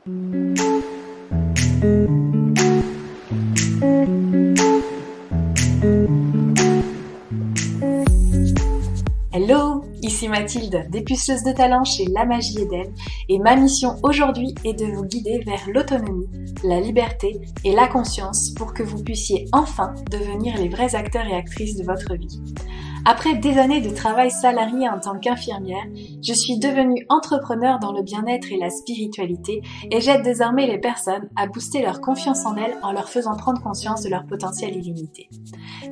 Hello, ici Mathilde, dépuceuse de talent chez La Magie Eden, et ma mission aujourd'hui est de vous guider vers l'autonomie, la liberté et la conscience pour que vous puissiez enfin devenir les vrais acteurs et actrices de votre vie. Après des années de travail salarié en tant qu'infirmière, je suis devenue entrepreneur dans le bien-être et la spiritualité et j'aide désormais les personnes à booster leur confiance en elles en leur faisant prendre conscience de leur potentiel illimité.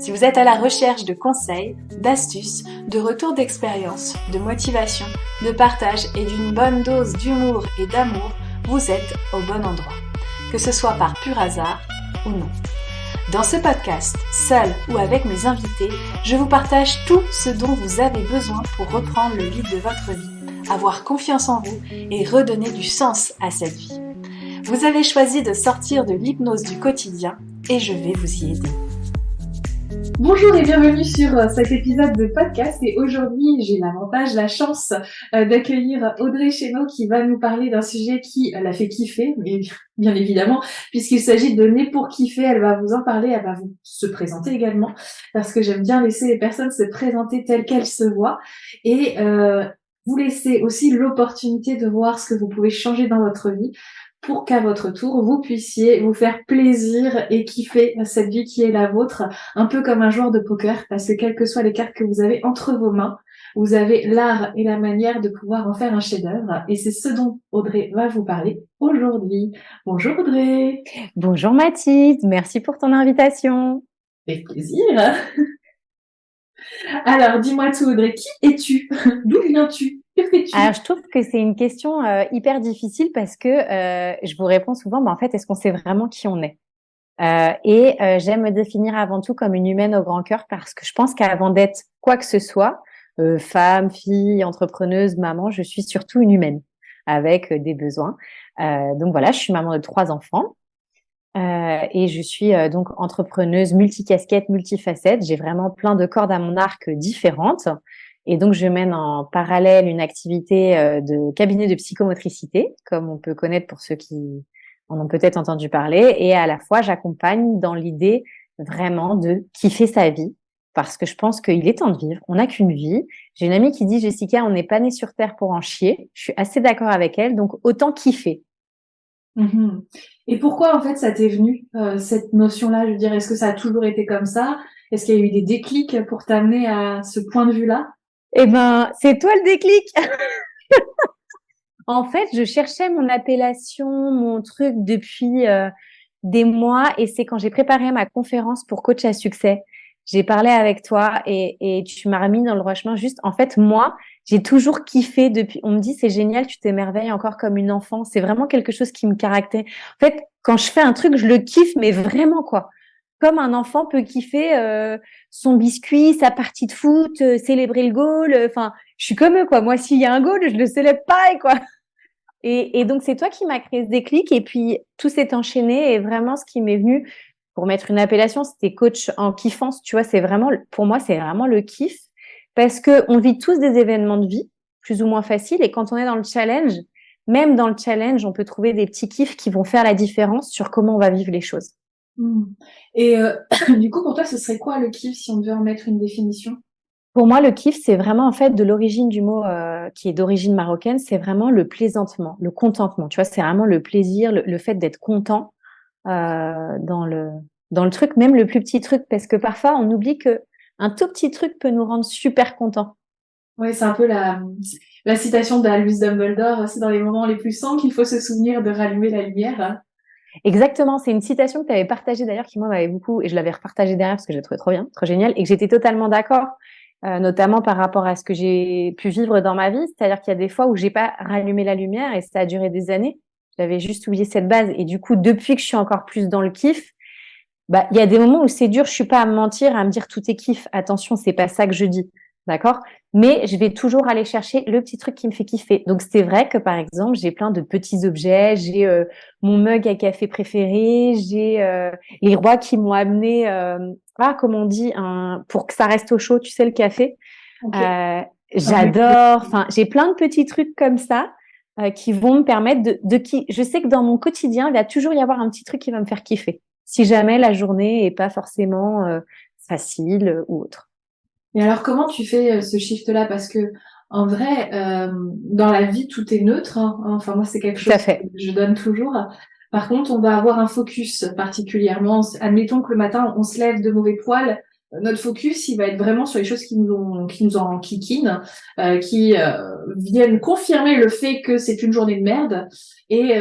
Si vous êtes à la recherche de conseils, d'astuces, de retours d'expérience, de motivation, de partage et d'une bonne dose d'humour et d'amour, vous êtes au bon endroit, que ce soit par pur hasard ou non. Dans ce podcast, seul ou avec mes invités, je vous partage tout ce dont vous avez besoin pour reprendre le lead de votre vie, avoir confiance en vous et redonner du sens à cette vie. Vous avez choisi de sortir de l'hypnose du quotidien et je vais vous y aider. Bonjour et bienvenue sur cet épisode de podcast et aujourd'hui j'ai l'avantage, la chance d'accueillir Audrey Chénaud qui va nous parler d'un sujet qui la fait kiffer, mais bien évidemment, puisqu'il s'agit de Née pour kiffer, elle va vous en parler, elle va vous se présenter également, parce que j'aime bien laisser les personnes se présenter telles qu'elles se voient et vous laisser aussi l'opportunité de voir ce que vous pouvez changer dans votre vie pour qu'à votre tour, vous puissiez vous faire plaisir et kiffer cette vie qui est la vôtre, un peu comme un joueur de poker, parce que quelles que soient les cartes que vous avez entre vos mains, vous avez l'art et la manière de pouvoir en faire un chef-d'œuvre. Et c'est ce dont Audrey va vous parler aujourd'hui. Bonjour Audrey. Bonjour Mathilde, merci pour ton invitation. Avec plaisir. Alors, dis-moi tout Audrey, qui es-tu? D'où viens-tu? Que fais-tu? Alors, je trouve que c'est une question hyper difficile parce que je vous réponds souvent, en fait, est-ce qu'on sait vraiment qui on est? J'aime me définir avant tout comme une humaine au grand cœur parce que je pense qu'avant d'être quoi que ce soit, femme, fille, entrepreneuse, maman, je suis surtout une humaine avec des besoins. Donc voilà, je suis maman de 3 enfants. Et je suis donc entrepreneuse multicasquette, multifacette. J'ai vraiment plein de cordes à mon arc différentes. Et donc, je mène en parallèle une activité de cabinet de psychomotricité, comme on peut connaître pour ceux qui en ont peut-être entendu parler. Et à la fois, j'accompagne dans l'idée vraiment de kiffer sa vie, parce que je pense qu'il est temps de vivre. On n'a qu'une vie. J'ai une amie qui dit, Jessica, on n'est pas né sur Terre pour en chier. Je suis assez d'accord avec elle, donc autant kiffer. Mmh. Et pourquoi en fait ça t'est venu cette notion-là? Je veux dire, est-ce que ça a toujours été comme ça? Est-ce qu'il y a eu des déclics pour t'amener à ce point de vue-là? Eh ben, c'est toi le déclic. En fait, je cherchais mon appellation, mon truc depuis des mois, et c'est quand j'ai préparé ma conférence pour coach à succès. J'ai parlé avec toi et tu m'as remis dans le droit chemin. Juste, en fait, moi, j'ai toujours kiffé depuis. On me dit c'est génial, tu t'émerveilles encore comme une enfant. C'est vraiment quelque chose qui me caractérise. En fait, quand je fais un truc, je le kiffe, mais vraiment quoi. Comme un enfant peut kiffer son biscuit, sa partie de foot, célébrer le goal. Enfin, je suis comme eux quoi. Moi, s'il y a un goal, je le célèbre pareil quoi. Et donc, c'est toi qui m'as créé ce déclic. Et puis, tout s'est enchaîné. Et vraiment, ce qui m'est venu, pour mettre une appellation, c'était coach en kiffance. Tu vois, c'est vraiment, pour moi, c'est vraiment le kiff. Parce que on vit tous des événements de vie, plus ou moins faciles. Et quand on est dans le challenge, même dans le challenge, on peut trouver des petits kiffs qui vont faire la différence sur comment on va vivre les choses. Mmh. Et du coup, pour toi, ce serait quoi le kiff si on devait en mettre une définition? Pour moi, le kiff, c'est vraiment en fait de l'origine du mot qui est d'origine marocaine, c'est vraiment le plaisantement, le contentement. Tu vois, c'est vraiment le plaisir, le fait d'être content dans le truc, même le plus petit truc, parce que parfois on oublie que un tout petit truc peut nous rendre super contents. Ouais, c'est un peu la citation d'Albus Dumbledore, c'est dans les moments les plus sombres qu'il faut se souvenir de rallumer la lumière. Exactement, c'est une citation que tu avais partagée d'ailleurs, qui moi m'avait beaucoup, et je l'avais repartagée derrière parce que je l'ai trouvé trop bien, trop génial, et que j'étais totalement d'accord. Notamment par rapport à ce que j'ai pu vivre dans ma vie. C'est-à-dire qu'il y a des fois où j'ai pas rallumé la lumière et ça a duré des années. J'avais juste oublié cette base. Et du coup, depuis que je suis encore plus dans le kiff, bah, il y a des moments où c'est dur. Je suis pas à me mentir, à me dire tout est kiff. Attention, c'est pas ça que je dis. D'accord? Mais je vais toujours aller chercher le petit truc qui me fait kiffer. Donc, c'est vrai que, par exemple, j'ai plein de petits objets. J'ai mon mug à café préféré. J'ai les rois qui m'ont amené, comme on dit, pour que ça reste au chaud, tu sais, le café. Okay. J'adore. Enfin, j'ai plein de petits trucs comme ça qui vont me permettre je sais que dans mon quotidien, il va toujours y avoir un petit truc qui va me faire kiffer. Si jamais la journée est pas forcément facile ou autre. Et alors, comment tu fais ce shift-là? Parce que, en vrai, dans la vie, tout est neutre, hein. Enfin, moi, c'est quelque Tout à chose que fait. je donne toujours. Par contre, on va avoir un focus particulièrement. Admettons que le matin, on se lève de mauvais poil. Notre focus, il va être vraiment sur les choses qui nous enquiquinent, qui viennent confirmer le fait que c'est une journée de merde. Et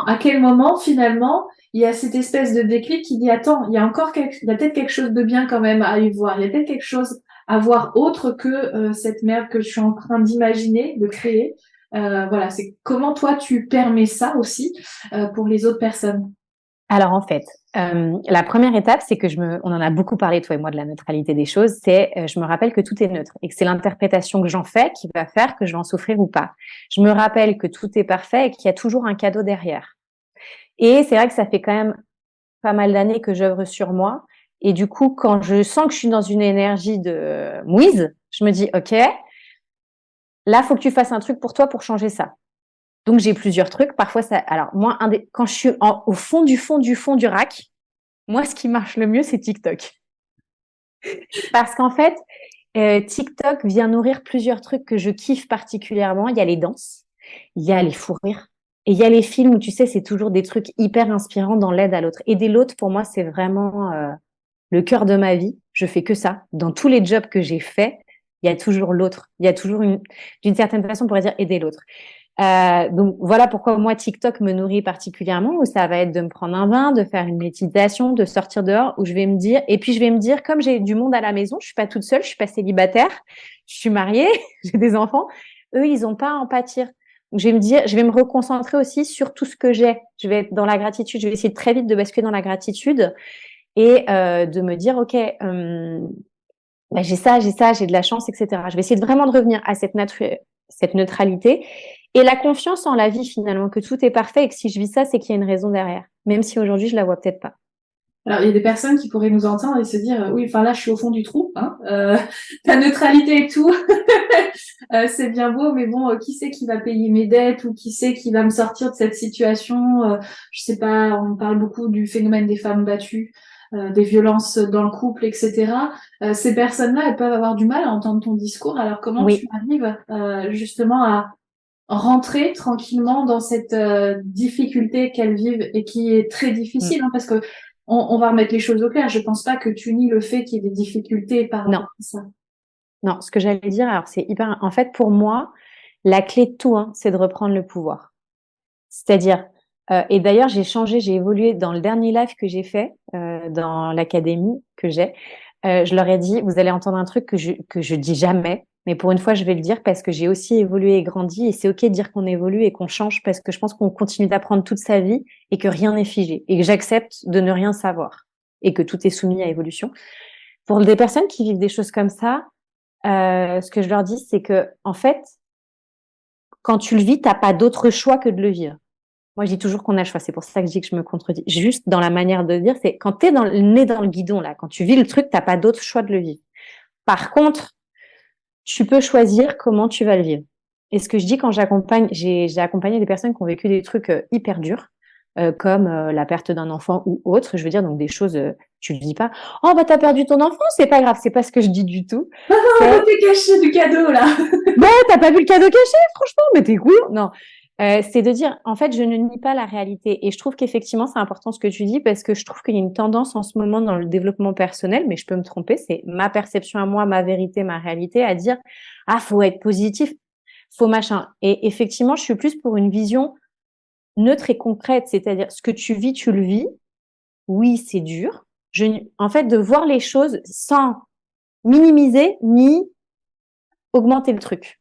à quel moment, finalement, il y a cette espèce de déclic qui dit, attends, il y a peut-être quelque chose de bien quand même à y voir. Il y a peut-être quelque chose à voir autre que cette merde que je suis en train d'imaginer, de créer. Voilà, c'est comment toi tu permets ça aussi pour les autres personnes. Alors en fait, la première étape, c'est que on en a beaucoup parlé toi et moi de la neutralité des choses. C'est, je me rappelle que tout est neutre et que c'est l'interprétation que j'en fais qui va faire que je vais en souffrir ou pas. Je me rappelle que tout est parfait et qu'il y a toujours un cadeau derrière. Et c'est vrai que ça fait quand même pas mal d'années que j'œuvre sur moi. Et du coup, quand je sens que je suis dans une énergie de mouise, je me dis, OK, là, faut que tu fasses un truc pour toi pour changer ça. Donc, j'ai plusieurs trucs. Parfois, alors, moi, quand je suis au fond du rack, moi, ce qui marche le mieux, c'est TikTok. Parce qu'en fait, TikTok vient nourrir plusieurs trucs que je kiffe particulièrement. Il y a les danses, il y a les fous rires, et il y a les films où, tu sais, c'est toujours des trucs hyper inspirants dans l'aide à l'autre. Aider l'autre, pour moi, c'est vraiment le cœur de ma vie. Je fais que ça. Dans tous les jobs que j'ai faits, il y a toujours l'autre. Il y a toujours d'une certaine façon, on pourrait dire, aider l'autre. Donc voilà pourquoi moi TikTok me nourrit particulièrement, où ça va être de me prendre un bain, de faire une méditation, de sortir dehors, où je vais me dire, et puis je vais me dire, comme j'ai du monde à la maison, je suis pas toute seule, je suis pas célibataire, je suis mariée, j'ai des enfants, eux ils ont pas à en pâtir. Donc je vais me dire, je vais me reconcentrer aussi sur tout ce que j'ai. Je vais être dans la gratitude, je vais essayer très vite de basculer dans la gratitude et de me dire, ok, bah, j'ai ça, j'ai de la chance, etc. Je vais essayer de vraiment de revenir à cette neutralité et la confiance en la vie finalement, que tout est parfait et que si je vis ça, c'est qu'il y a une raison derrière, même si aujourd'hui je la vois peut-être pas. Alors, il y a des personnes qui pourraient nous entendre et se dire, oui, enfin là, je suis au fond du trou, hein, ta neutralité et tout, c'est bien beau, mais bon, qui c'est qui va payer mes dettes ou qui c'est qui va me sortir de cette situation? Je sais pas, on parle beaucoup du phénomène des femmes battues, des violences dans le couple, etc. Ces personnes-là, elles peuvent avoir du mal à entendre ton discours. Alors, comment tu Oui. arrives justement à rentrer tranquillement dans cette difficulté qu'elles vivent et qui est très Mm. difficile, hein, parce que on va remettre les choses au clair. Je pense pas que tu nies le fait qu'il y ait des difficultés par Non, rapport à ça. non, ce que j'allais dire, alors c'est hyper, en fait, pour moi, la clé de tout, hein, c'est de reprendre le pouvoir. C'est-à-dire, et d'ailleurs, j'ai évolué dans le dernier live que j'ai fait dans l'académie que j'ai. Je leur ai dit, vous allez entendre un truc que je dis jamais, mais pour une fois, je vais le dire parce que j'ai aussi évolué et grandi et c'est ok de dire qu'on évolue et qu'on change parce que je pense qu'on continue d'apprendre toute sa vie et que rien n'est figé et que j'accepte de ne rien savoir et que tout est soumis à évolution. Pour des personnes qui vivent des choses comme ça, ce que je leur dis, c'est que en fait, quand tu le vis, t'as pas d'autre choix que de le vivre. Moi, je dis toujours qu'on a le choix. C'est pour ça que je dis que je me contredis. Juste dans la manière de dire, c'est quand t'es le nez dans le guidon, là, quand tu vis le truc, t'as pas d'autre choix de le vivre. Par contre, tu peux choisir comment tu vas le vivre. Et ce que je dis quand j'ai accompagné des personnes qui ont vécu des trucs hyper durs, comme la perte d'un enfant ou autre. Je veux dire, donc des choses, tu le dis pas. Oh, bah, t'as perdu ton enfant, c'est pas grave. C'est pas ce que je dis du tout. Ah, C'est, t'es caché du cadeau là. bah, t'as pas vu le cadeau caché, franchement, mais t'es cool. Non. C'est de dire, en fait, je ne nie pas la réalité. Et je trouve qu'effectivement, c'est important ce que tu dis parce que je trouve qu'il y a une tendance en ce moment dans le développement personnel, mais je peux me tromper, c'est ma perception à moi, ma vérité, ma réalité, à dire, ah, faut être positif, faut machin. Et effectivement, je suis plus pour une vision neutre et concrète, c'est-à-dire ce que tu vis, tu le vis. Oui, c'est dur. En fait, de voir les choses sans minimiser ni augmenter le truc.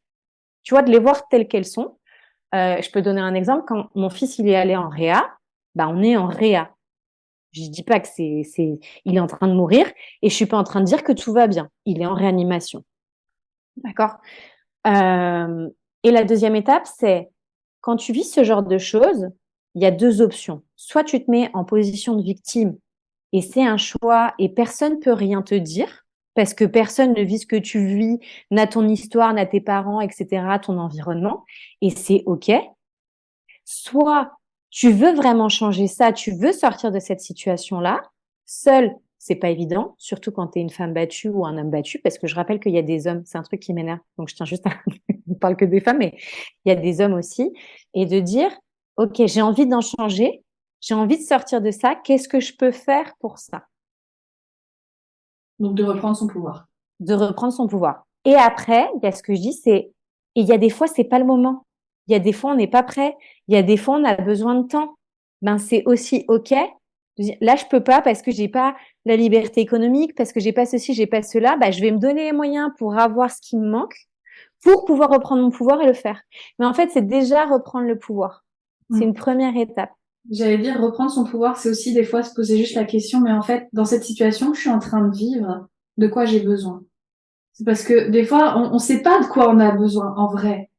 Tu vois, de les voir telles qu'elles sont. Je peux donner un exemple. Quand mon fils il est allé en réa, bah on est en réa. Je dis pas que il est en train de mourir et je suis pas en train de dire que tout va bien. Il est en réanimation. D'accord? Euh, et la deuxième étape, c'est quand tu vis ce genre de choses, il y a deux options. Soit tu te mets en position de victime et c'est un choix et personne peut rien te dire parce que personne ne vit ce que tu vis, n'a ton histoire, n'a tes parents, etc., ton environnement et c'est OK. Soit tu veux vraiment changer ça, tu veux sortir de cette situation-là, seul, c'est pas évident, surtout quand tu es une femme battue ou un homme battu, parce que je rappelle qu'il y a des hommes, c'est un truc qui m'énerve, donc je tiens juste à, on parle que des femmes, mais il y a des hommes aussi, et de dire, ok, j'ai envie d'en changer, j'ai envie de sortir de ça, qu'est-ce que je peux faire pour ça? Donc de reprendre son pouvoir. De reprendre son pouvoir. Et après, il y a ce que je dis, c'est, et il y a des fois, c'est pas le moment. Il y a des fois, on n'est pas prêt. Il y a des fois, on a besoin de temps. Ben, c'est aussi OK. De dire, là, je peux pas parce que j'ai pas la liberté économique, parce que j'ai pas ceci, j'ai pas cela. Ben, je vais me donner les moyens pour avoir ce qui me manque, pour pouvoir reprendre mon pouvoir et le faire. Mais en fait, c'est déjà reprendre le pouvoir. C'est Mm. une première étape. J'allais dire, reprendre son pouvoir, c'est aussi des fois se poser juste la question, mais en fait, dans cette situation que je suis en train de vivre, de quoi j'ai besoin? C'est parce que des fois, on sait pas de quoi on a besoin en vrai.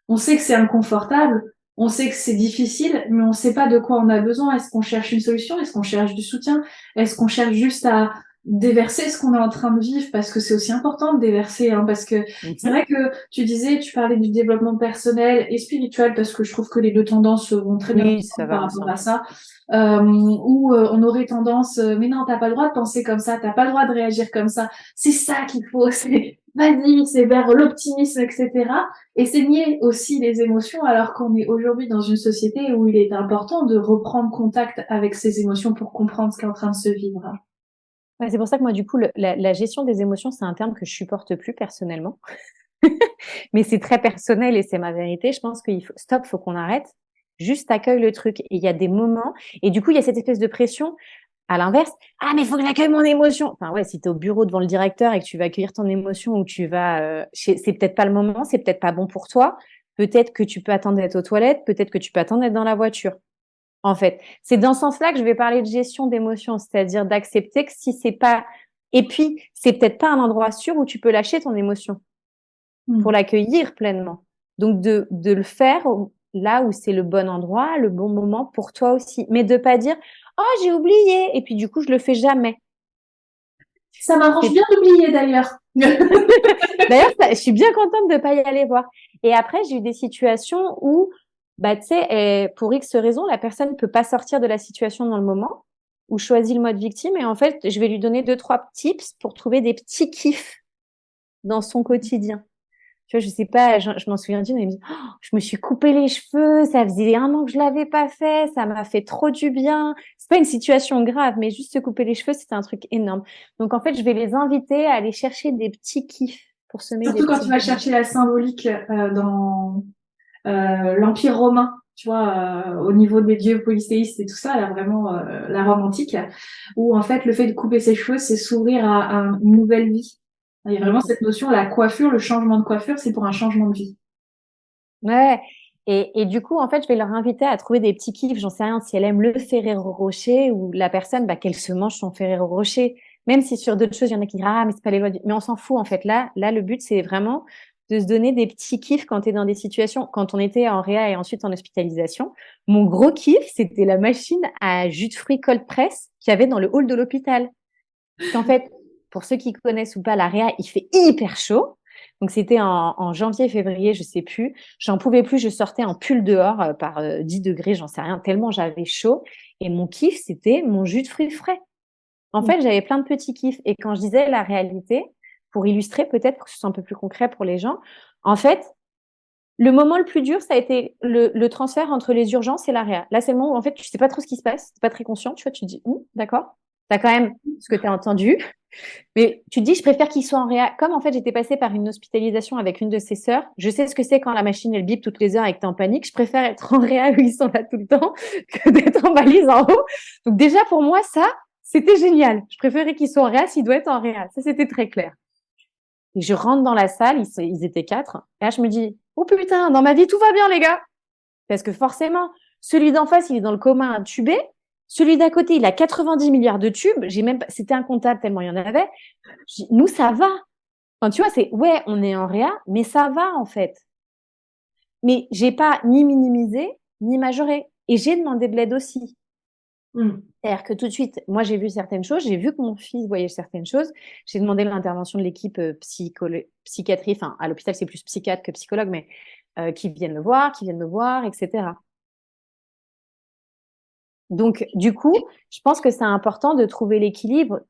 On sait que c'est inconfortable, on sait que c'est difficile, mais on sait pas de quoi on a besoin. Est-ce qu'on cherche une solution? Est-ce qu'on cherche du soutien? Est-ce qu'on cherche juste à déverser ce qu'on est en train de vivre? Parce que c'est aussi important de déverser, hein, parce que c'est Mhm. vrai que tu disais, tu parlais du développement personnel et spirituel, parce que je trouve que les deux tendances vont très bien Oui, ça ensemble va par rapport à ensemble. ça. Où on aurait tendance, mais non, t'as pas le droit de penser comme ça, t'as pas le droit de réagir comme ça. C'est ça qu'il faut, c'est vas-y, c'est vers l'optimisme, etc. Et c'est nier aussi les émotions alors qu'on est aujourd'hui dans une société où il est important de reprendre contact avec ses émotions pour comprendre ce qui est en train de se vivre. Ouais, c'est pour ça que moi, du coup, la gestion des émotions, c'est un terme que je supporte plus personnellement. Mais c'est très personnel et c'est ma vérité. Je pense qu'il faut, stop, faut qu'on arrête. Juste accueille le truc. Et il y a des moments, et du coup, il y a cette espèce de pression. À l'inverse, ah, mais il faut que j'accueille mon émotion. Enfin, ouais, si tu es au bureau devant le directeur et que tu vas accueillir ton émotion ou tu vas, c'est peut-être pas le moment, c'est peut-être pas bon pour toi. Peut-être que tu peux attendre d'être aux toilettes, peut-être que tu peux attendre d'être dans la voiture. En fait, c'est dans ce sens-là que je vais parler de gestion d'émotions, c'est-à-dire d'accepter que si c'est pas, et puis, c'est peut-être pas un endroit sûr où tu peux lâcher ton émotion pour Hmm. l'accueillir pleinement. Donc de le faire là où c'est le bon endroit, le bon moment pour toi aussi. Mais de pas dire oh j'ai oublié et puis du coup je le fais jamais. Ça m'arrange C'est... bien d'oublier d'ailleurs. D'ailleurs je suis bien contente de pas y aller voir. Et après j'ai eu des situations où bah tu sais pour X raison la personne peut pas sortir de la situation dans le moment ou choisit le mode victime et en fait je vais lui donner deux trois tips pour trouver des petits kiffs dans son quotidien. Tu vois, je sais pas, je m'en souviens d'une, elle me dit, oh, je me suis coupé les cheveux, ça faisait un an que je l'avais pas fait, ça m'a fait trop du bien. C'est pas une situation grave, mais juste se couper les cheveux, c'était un truc énorme. Donc, en fait, je vais les inviter à aller chercher des petits kiffs pour semer des Surtout quand tu petites vas graines. chercher la symbolique dans l'Empire romain, tu vois, au niveau des dieux polythéistes et tout ça, là vraiment la Rome antique, où en fait le fait de couper ses cheveux, c'est s'ouvrir à une nouvelle vie. Il y a vraiment cette notion, la coiffure, le changement de coiffure, c'est pour un changement de vie. Ouais. Et du coup, en fait, je vais leur inviter à trouver des petits kiffs. J'en sais rien si elle aime le Ferrero Rocher ou la personne, bah, qu'elle se mange son Ferrero Rocher. Même si sur d'autres choses, il y en a qui disent, ah, mais c'est pas les lois mais on s'en fout, en fait. Là, le but, c'est vraiment de se donner des petits kiffs quand tu es dans des situations. Quand on était en réa et ensuite en hospitalisation, mon gros kiff, c'était la machine à jus de fruits cold press qu'il y avait dans le hall de l'hôpital. Parce qu'en fait, pour ceux qui connaissent ou pas, la réa, il fait hyper chaud. Donc c'était en janvier, février, je sais plus. J'en pouvais plus, je sortais en pull dehors par 10 degrés, j'en sais rien, tellement j'avais chaud. Et mon kiff, c'était mon jus de fruits frais. En fait, j'avais plein de petits kiffs. Et quand je disais la réalité, pour illustrer peut-être, pour que ce soit un peu plus concret pour les gens, en fait, le moment le plus dur, ça a été le transfert entre les urgences et la réa. Là, c'est le moment où en fait, tu sais pas trop ce qui se passe, t'es pas très conscient, tu vois, tu te dis, d'accord, t'as quand même ce que t'as entendu, mais tu te dis, je préfère qu'il soit en réa. Comme en fait, j'étais passée par une hospitalisation avec une de ses sœurs, je sais ce que c'est quand la machine, elle bip toutes les heures et que t'es en panique. Je préfère être en réa où ils sont là tout le temps que d'être en valise en haut. Donc déjà, pour moi, ça, c'était génial. Je préférais qu'ils soient en réa s'il doit être en réa. Ça, c'était très clair. Et je rentre dans la salle, ils étaient quatre. Et là, je me dis, oh putain, dans ma vie, tout va bien, les gars. Parce que forcément, celui d'en face, il est dans le coma intubé. Celui d'à côté, il a 90 milliards de tubes. J'ai même, c'était incontable tellement il y en avait. Nous, ça va. Enfin, tu vois, c'est, ouais, on est en réa, mais ça va, en fait. Mais j'ai pas ni minimisé, ni majoré. Et j'ai demandé de l'aide aussi. Mm. C'est-à-dire que tout de suite, moi, j'ai vu certaines choses, j'ai vu que mon fils voyait certaines choses. J'ai demandé l'intervention de l'équipe psychiatrie. Enfin, à l'hôpital, c'est plus psychiatre que psychologue, mais qui viennent le voir, qui viennent me voir, etc. Donc, du coup, je pense que c'est important de trouver l'équilibre.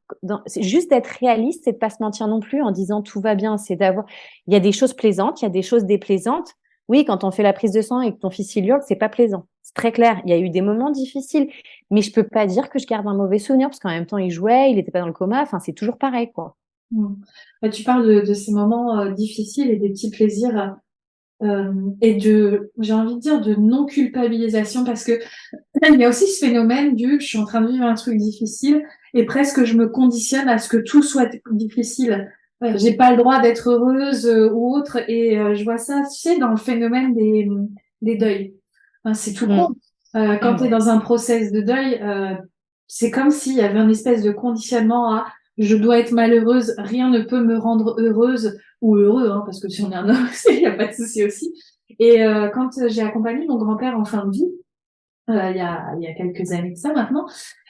C'est juste d'être réaliste, c'est de pas se mentir non plus en disant tout va bien. Il y a des choses plaisantes, il y a des choses déplaisantes. Oui, quand on fait la prise de sang et que ton fils il hurle, c'est pas plaisant. C'est très clair. Il y a eu des moments difficiles, mais je peux pas dire que je garde un mauvais souvenir parce qu'en même temps il jouait, il était pas dans le coma. Enfin, c'est toujours pareil, quoi. Mm. Tu parles de ces moments difficiles et des petits plaisirs j'ai envie de dire, de non-culpabilisation parce que il y a aussi ce phénomène du je suis en train de vivre un truc difficile et presque je me conditionne à ce que tout soit difficile. J'ai pas le droit d'être heureuse ou autre et je vois ça, tu sais, dans le phénomène des deuils. Enfin, c'est tout con. Mm. Quand tu es dans un process de deuil, c'est comme s'il y avait une espèce de conditionnement à je dois être malheureuse, rien ne peut me rendre heureuse ou heureux, hein, parce que si on est un homme, il n'y a pas de souci aussi. Et quand j'ai accompagné mon grand-père en fin de vie, il y a quelques années de ça maintenant,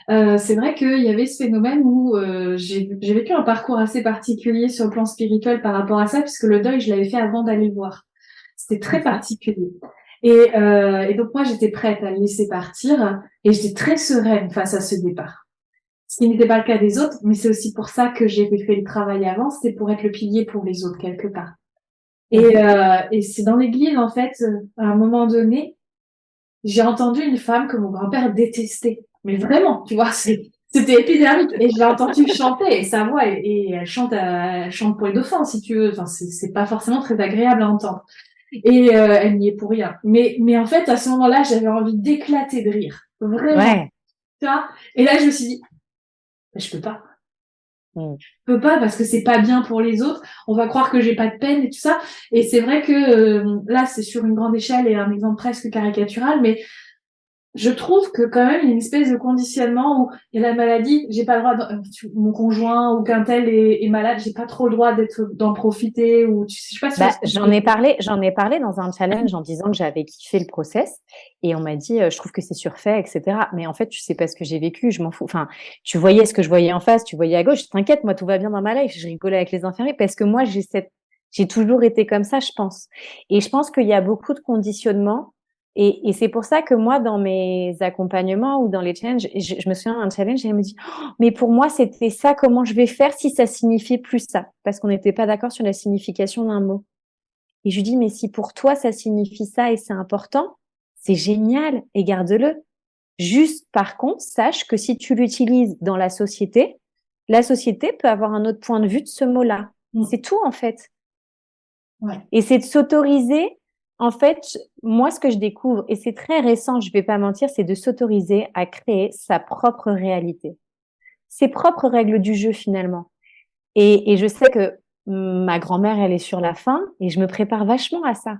c'est vrai qu'il y avait ce phénomène où j'ai vécu un parcours assez particulier sur le plan spirituel par rapport à ça, puisque le deuil, je l'avais fait avant d'aller le voir. C'était très Mhm. particulier. Et donc moi, j'étais prête à le laisser partir et j'étais très sereine face à ce départ. Ce qui n'était pas le cas des autres, mais c'est aussi pour ça que j'ai fait le travail avant, c'était pour être le pilier pour les autres quelque part. Mhm. Et c'est dans l'église, en fait, à un moment donné, j'ai entendu une femme que mon grand-père détestait. Mais vraiment, tu vois, c'était épidermique. Et je l'ai entendue chanter, et sa voix, et elle chante pour les dauphins, si tu veux. Enfin, c'est pas forcément très agréable à entendre. Et elle n'y est pour rien. Mais en fait, à ce moment-là, j'avais envie d'éclater de rire. Vraiment. Ouais. Tu vois. Et là, je me suis dit, je peux pas. Mm. Je peux pas parce que c'est pas bien pour les autres. On va croire que j'ai pas de peine et tout ça. Et c'est vrai que là, c'est sur une grande échelle et un exemple presque caricatural, mais je trouve que quand même il y a une espèce de conditionnement où il y a la maladie, j'ai pas le droit mon conjoint ou qu'un tel est malade, j'ai pas trop le droit d'en profiter ou je sais pas si tu vois Bah, ce que je veux dire. j'en ai parlé dans un challenge en disant que j'avais kiffé le process et on m'a dit, je trouve que c'est surfait, etc. Mais en fait, tu sais pas ce que j'ai vécu, je m'en fous. Enfin, tu voyais ce que je voyais en face, tu voyais à gauche. T'inquiète, moi, tout va bien dans ma life. Je rigolais avec les infirmiers parce que moi, j'ai toujours été comme ça, je pense. Et je pense qu'il y a beaucoup de conditionnements. Et c'est pour ça que moi, dans mes accompagnements ou dans les challenges, je me souviens d'un challenge et elle me dit, oh, mais pour moi, c'était ça, comment je vais faire si ça signifiait plus ça? Parce qu'on n'était pas d'accord sur la signification d'un mot. Et je lui dis, mais si pour toi, ça signifie ça et c'est important, c'est génial et garde-le. Juste, par contre, sache que si tu l'utilises dans la société peut avoir un autre point de vue de ce mot-là. Mm. C'est tout, en fait. Ouais. Et c'est de s'autoriser, en fait, moi, ce que je découvre, et c'est très récent, je vais pas mentir, c'est de s'autoriser à créer sa propre réalité. Ses propres règles du jeu, finalement. Et je sais que ma grand-mère, elle est sur la fin et je me prépare vachement à ça.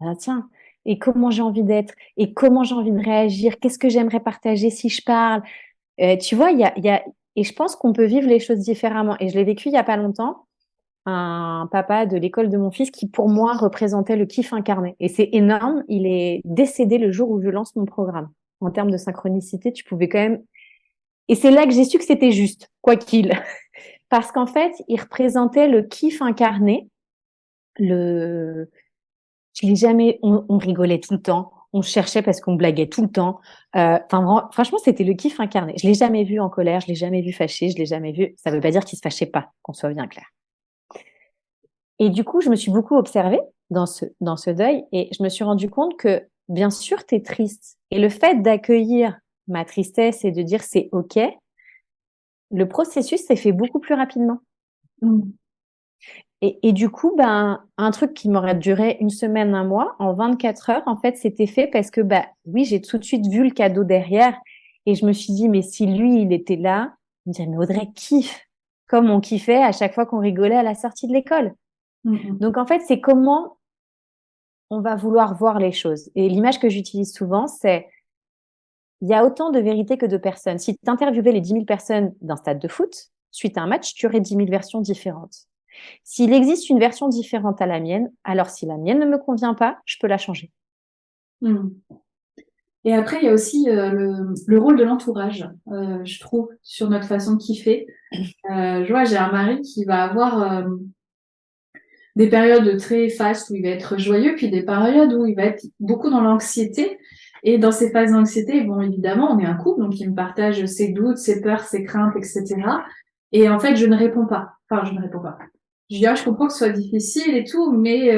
Ah, tiens, et comment j'ai envie d'être, et comment j'ai envie de réagir, qu'est-ce que j'aimerais partager si je parle. Tu vois, et je pense qu'on peut vivre les choses différemment. Et je l'ai vécu il y a pas longtemps, un papa de l'école de mon fils qui, pour moi, représentait le kiff incarné. Et c'est énorme, il est décédé le jour où je lance mon programme. En termes de synchronicité, tu pouvais quand même... Et c'est là que j'ai su que c'était juste, quoi qu'il. Parce qu'en fait, il représentait le kiff incarné, le, je l'ai jamais, on rigolait tout le temps, on cherchait parce qu'on blaguait tout le temps. Franchement, c'était le kiff incarné. Je l'ai jamais vu en colère, je l'ai jamais vu fâché, je l'ai jamais vu. Ça veut pas dire qu'il se fâchait pas, qu'on soit bien clair. Et du coup, je me suis beaucoup observée dans ce deuil et je me suis rendu compte que, bien sûr, t'es triste. Et le fait d'accueillir ma tristesse et de dire c'est OK, le processus s'est fait beaucoup plus rapidement. Mm. Et du coup, ben, un truc qui m'aurait duré une semaine, un mois, en 24 heures, en fait, c'était fait parce que, bah, oui, j'ai tout de suite vu le cadeau derrière et je me suis dit, mais si lui, il était là, je me disais, mais Audrey kiffe, comme on kiffait à chaque fois qu'on rigolait à la sortie de l'école. Mm. Donc, en fait, c'est comment on va vouloir voir les choses. Et l'image que j'utilise souvent, c'est, il y a autant de vérités que de personnes. Si tu interviewais les 10 000 personnes d'un stade de foot, suite à un match, tu aurais 10 000 versions différentes. S'il existe une version différente à la mienne, alors si la mienne ne me convient pas, je peux la changer. Mm. Et après, il y a aussi le rôle de l'entourage, je trouve, sur notre façon de kiffer. Je vois, j'ai un mari qui va avoir des périodes très fastes où il va être joyeux, puis des périodes où il va être beaucoup dans l'anxiété. Et dans ces phases d'anxiété, bon, évidemment, on est un couple, donc il me partage ses doutes, ses peurs, ses craintes, etc. Et en fait, je ne réponds pas. Enfin, je ne réponds pas. Je dis, je comprends que ce soit difficile et tout, mais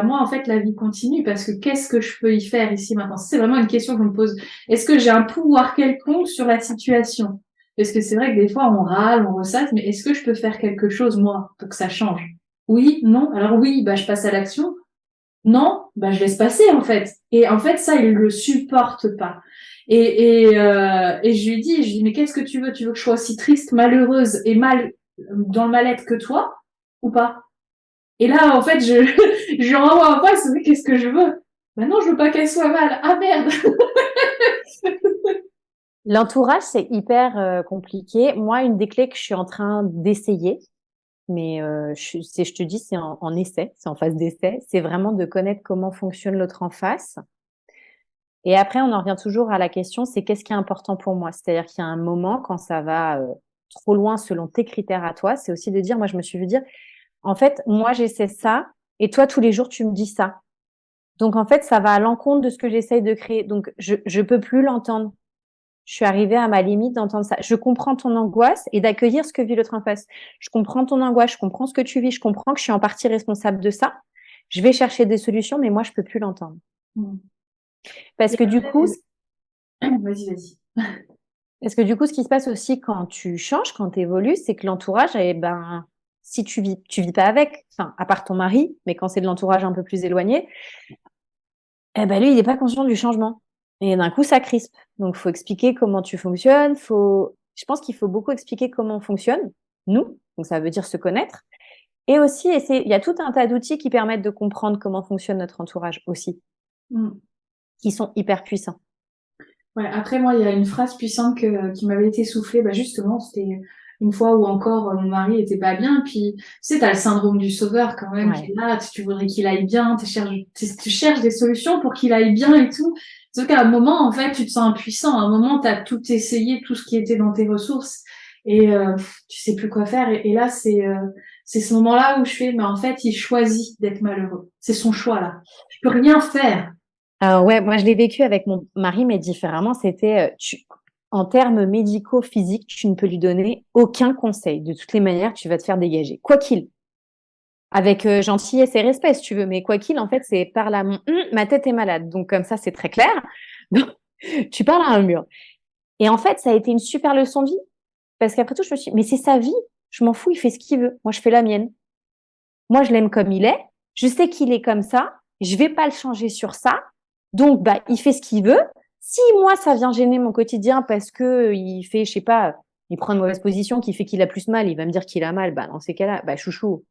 moi, en fait, la vie continue parce que qu'est-ce que je peux y faire ici maintenant? C'est vraiment une question que je me pose. Est-ce que j'ai un pouvoir quelconque sur la situation? Parce que c'est vrai que des fois, on râle, on ressasse, mais est-ce que je peux faire quelque chose, moi, pour que ça change? Oui, non. Alors oui, je passe à l'action. Non, je laisse passer, en fait. Et en fait, ça, il le supporte pas. Et je lui dis, mais qu'est-ce que tu veux? Tu veux que je sois aussi triste, malheureuse et mal, dans le mal-être que toi? Ou pas? Et là, en fait, je lui renvoie en face, mais qu'est-ce que je veux? Ben non, je veux pas qu'elle soit mal. Ah merde! L'entourage, c'est hyper compliqué. Moi, une des clés que je suis en train d'essayer, mais je te dis, c'est en essai, c'est en phase d'essai, c'est vraiment de connaître comment fonctionne l'autre en face. Et après, on en revient toujours à la question, c'est qu'est-ce qui est important pour moi? C'est-à-dire qu'il y a un moment, quand ça va trop loin selon tes critères à toi, c'est aussi de dire, moi, je me suis vu dire, en fait, moi, j'essaie ça, et toi, tous les jours, tu me dis ça. Donc, en fait, ça va à l'encontre de ce que j'essaye de créer. Donc, je peux plus l'entendre. Je suis arrivée à ma limite d'entendre ça. Je comprends ton angoisse et d'accueillir ce que vit l'autre en face. Je comprends ton angoisse, je comprends ce que tu vis, je comprends que je suis en partie responsable de ça. Je vais chercher des solutions, mais moi, je peux plus l'entendre. Parce Et que du après, coup, vas-y. parce que du coup, ce qui se passe aussi quand tu changes, quand tu évolues, c'est que l'entourage, eh ben, si tu vis pas avec, enfin, à part ton mari, mais quand c'est de l'entourage un peu plus éloigné, eh ben, lui, il n'est pas conscient du changement. Et d'un coup, ça crispe. Donc, faut expliquer comment tu fonctionnes. Je pense qu'il faut beaucoup expliquer comment on fonctionne, nous. Donc, ça veut dire se connaître. Et aussi, il y a tout un tas d'outils qui permettent de comprendre comment fonctionne notre entourage aussi, Mm. qui sont hyper puissants. Ouais, après, moi, il y a une phrase puissante qui m'avait été soufflée. Justement, c'était une fois où encore mon mari était pas bien. Puis, tu sais, t'as le syndrome du sauveur quand même qui Ouais. est là. Tu voudrais qu'il aille bien. Tu cherches des solutions pour qu'il aille bien et tout. Sauf qu'à un moment, en fait, tu te sens impuissant. À un moment, t'as tout essayé, tout ce qui était dans tes ressources. Et tu sais plus quoi faire. Et là, c'est ce moment-là où je fais, mais en fait, il choisit d'être malheureux. C'est son choix, là. Je peux rien faire. Alors ouais, moi je l'ai vécu avec mon mari, mais différemment. C'était en termes médicaux, physiques, tu ne peux lui donner aucun conseil. De toutes les manières, tu vas te faire dégager, quoi qu'il. Avec gentillesse et respect, si tu veux, mais quoi qu'il, en fait, c'est par là, ma tête est malade. Donc comme ça, c'est très clair. Donc, tu parles à un mur. Et en fait, ça a été une super leçon de vie, parce qu'après tout, je me suis dit, mais c'est sa vie. Je m'en fous, il fait ce qu'il veut. Moi, je fais la mienne. Moi, je l'aime comme il est. Je sais qu'il est comme ça. Je vais pas le changer sur ça. Donc, il fait ce qu'il veut. Si moi, ça vient gêner mon quotidien parce que il fait, je sais pas, il prend une mauvaise position qui fait qu'il a plus mal, il va me dire qu'il a mal. Dans ces cas-là, chouchou,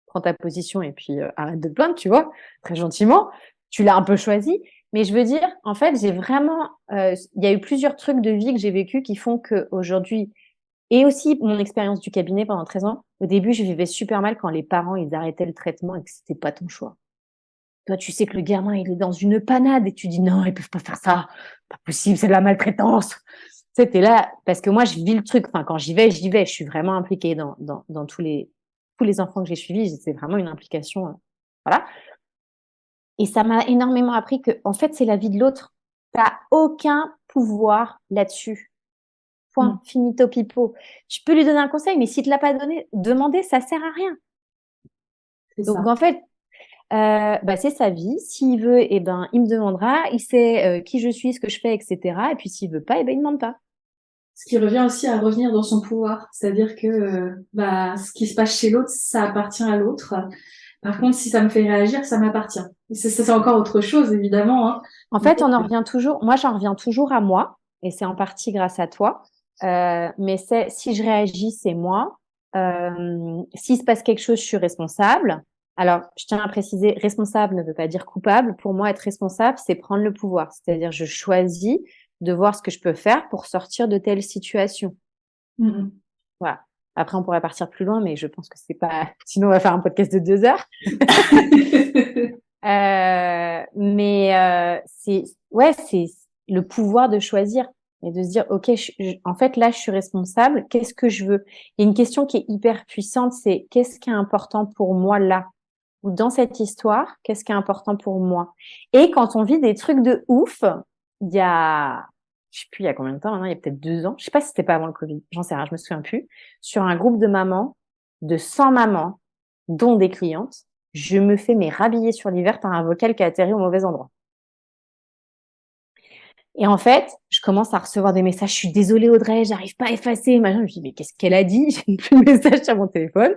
prends ta position et puis arrête de te plaindre, tu vois, très gentiment. Tu l'as un peu choisi. Mais je veux dire, en fait, j'ai vraiment, il y a eu plusieurs trucs de vie que j'ai vécu qui font que aujourd'hui, et aussi mon expérience du cabinet pendant 13 ans, au début, je vivais super mal quand les parents, ils arrêtaient le traitement et que c'était pas ton choix. Toi, tu sais que le gamin, il est dans une panade et tu dis non, ils peuvent pas faire ça. Pas possible, c'est de la maltraitance. C'était là, parce que moi, je vis le truc. Enfin, quand j'y vais, j'y vais. Je suis vraiment impliquée dans tous les enfants que j'ai suivis. C'est vraiment une implication. Voilà. Et ça m'a énormément appris que, en fait, c'est la vie de l'autre. T'as aucun pouvoir là-dessus. Point. Finito pipo. Tu peux lui donner un conseil, mais s'il te l'a pas donné, demander, ça sert à rien. C'est Donc, ça. en fait, c'est sa vie. S'il veut, eh ben, il me demandera. Il sait qui je suis, ce que je fais, etc. Et puis, s'il veut pas, eh ben, il ne demande pas. Ce qui revient aussi à revenir dans son pouvoir, c'est-à-dire que ce qui se passe chez l'autre, ça appartient à l'autre. Par contre, si ça me fait réagir, ça m'appartient. Et c'est encore autre chose, évidemment. Hein. En fait, on en revient toujours. Moi, j'en reviens toujours à moi, et c'est en partie grâce à toi. Mais si je réagis, c'est moi. S'il se passe quelque chose, je suis responsable. Alors, je tiens à préciser, responsable ne veut pas dire coupable. Pour moi, être responsable, c'est prendre le pouvoir. C'est-à-dire, je choisis de voir ce que je peux faire pour sortir de telle situation. Mm-hmm. Voilà. Après, on pourrait partir plus loin, mais je pense que c'est pas. Sinon, on va faire un podcast de 2 heures. C'est le pouvoir de choisir et de se dire, ok, en fait, là, je suis responsable. Qu'est-ce que je veux? Il y a une question qui est hyper puissante, c'est qu'est-ce qui est important pour moi là? Ou dans cette histoire, qu'est-ce qui est important pour moi? Et quand on vit des trucs de ouf, il y a, je sais plus il y a combien de temps maintenant, il y a peut-être 2 ans, je sais pas si c'était pas avant le Covid, j'en sais rien, je me souviens plus, sur un groupe de mamans, de 100 mamans, dont des clientes, je me fais rhabiller sur l'hiver par un vocal qui a atterri au mauvais endroit. Et en fait, je commence à recevoir des messages. Je suis désolée, Audrey, j'arrive pas à effacer. Machin. Je me dis, mais qu'est-ce qu'elle a dit? J'ai plus de message sur mon téléphone.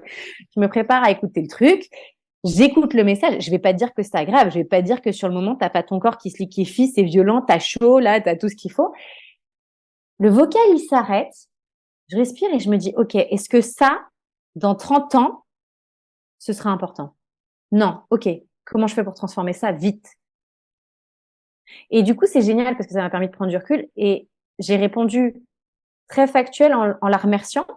Je me prépare à écouter le truc. J'écoute le message. Je vais pas te dire que c'est agréable. Je vais pas te dire que sur le moment, t'as pas ton corps qui se liquéfie, c'est violent, t'as chaud, là, t'as tout ce qu'il faut. Le vocal, il s'arrête. Je respire et je me dis, OK, est-ce que ça, dans 30 ans, ce sera important? Non. OK. Comment je fais pour transformer ça vite? Et du coup, c'est génial parce que ça m'a permis de prendre du recul et j'ai répondu très factuel en la remerciant,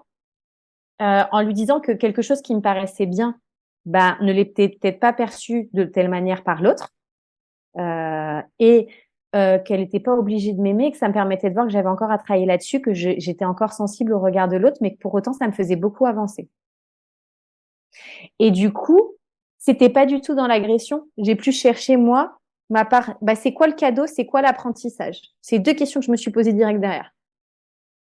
en lui disant que quelque chose qui me paraissait bien, ne l'était peut-être pas perçu de telle manière par l'autre, et qu'elle n'était pas obligée de m'aimer, que ça me permettait de voir que j'avais encore à travailler là-dessus, que j'étais encore sensible au regard de l'autre, mais que pour autant, ça me faisait beaucoup avancer. Et du coup, c'était pas du tout dans l'agression. J'ai plus cherché, moi, ma part, c'est quoi le cadeau, c'est quoi l'apprentissage? C'est 2 questions que je me suis posées direct derrière.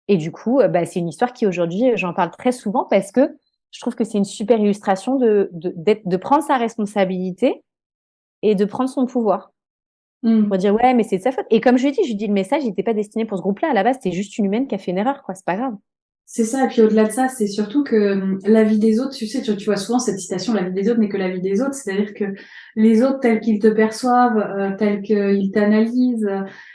Et du coup, c'est une histoire qui aujourd'hui, j'en parle très souvent parce que je trouve que c'est une super illustration de prendre sa responsabilité et de prendre son pouvoir. Pour dire, ouais, mais c'est de sa faute. Et comme je lui dis, le message, il n'était pas destiné pour ce groupe-là. À la base, c'était juste une humaine qui a fait une erreur, quoi. C'est pas grave. C'est ça, et puis au-delà de ça, c'est surtout que la vie des autres, tu sais, tu vois souvent cette citation, la vie des autres n'est que la vie des autres, c'est-à-dire que les autres tels qu'ils te perçoivent, tels qu'ils t'analysent,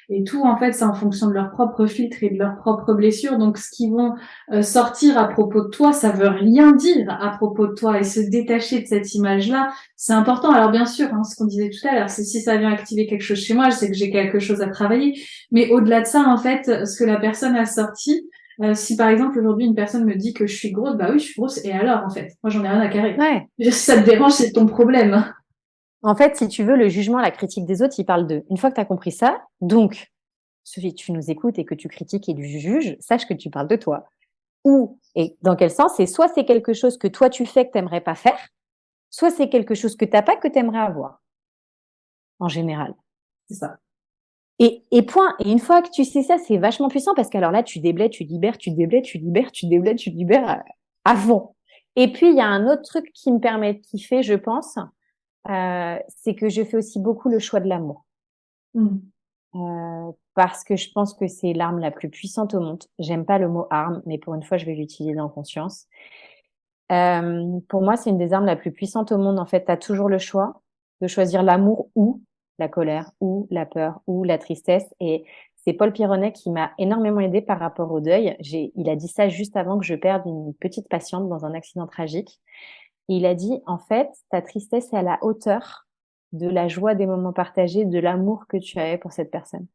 et tout, en fait, c'est en fonction de leurs propres filtres et de leurs propres blessures. Donc, ce qu'ils vont sortir à propos de toi, ça veut rien dire à propos de toi, et se détacher de cette image-là, c'est important. Alors, bien sûr, hein, ce qu'on disait tout à l'heure, c'est si ça vient activer quelque chose chez moi, je sais que j'ai quelque chose à travailler, mais au-delà de ça, en fait, ce que la personne a sorti, si par exemple aujourd'hui une personne me dit que je suis grosse, bah oui, je suis grosse, et alors en fait, moi j'en ai rien à carrer. Ouais. Si ça te dérange, c'est ton problème. En fait, si tu veux, le jugement, la critique des autres, il parle d'eux. Une fois que tu as compris ça, donc, Sophie, tu nous écoutes et que tu critiques et tu juges, sache que tu parles de toi. Ou, et dans quel sens? C'est soit c'est quelque chose que toi tu fais que t'aimerais pas faire, soit c'est quelque chose que t'as pas que t'aimerais avoir. En général. C'est ça. Et point. Et une fois que tu sais ça, c'est vachement puissant parce qu'alors là, tu déblaies, tu libères, tu déblaies, tu libères, tu déblaies, tu libères à fond. Et puis, il y a un autre truc qui me permet de kiffer, je pense, c'est que je fais aussi beaucoup le choix de l'amour. Parce que je pense que c'est l'arme la plus puissante au monde. J'aime pas le mot arme, mais pour une fois, je vais l'utiliser en conscience. Pour moi, c'est une des armes la plus puissantes au monde. En fait, tu as toujours le choix de choisir l'amour ou la colère ou la peur ou la tristesse. Et c'est Paul Pironnet qui m'a énormément aidée par rapport au deuil. Il a dit ça juste avant que je perde une petite patiente dans un accident tragique. Et il a dit, en fait, ta tristesse est à la hauteur de la joie des moments partagés, de l'amour que tu avais pour cette personne.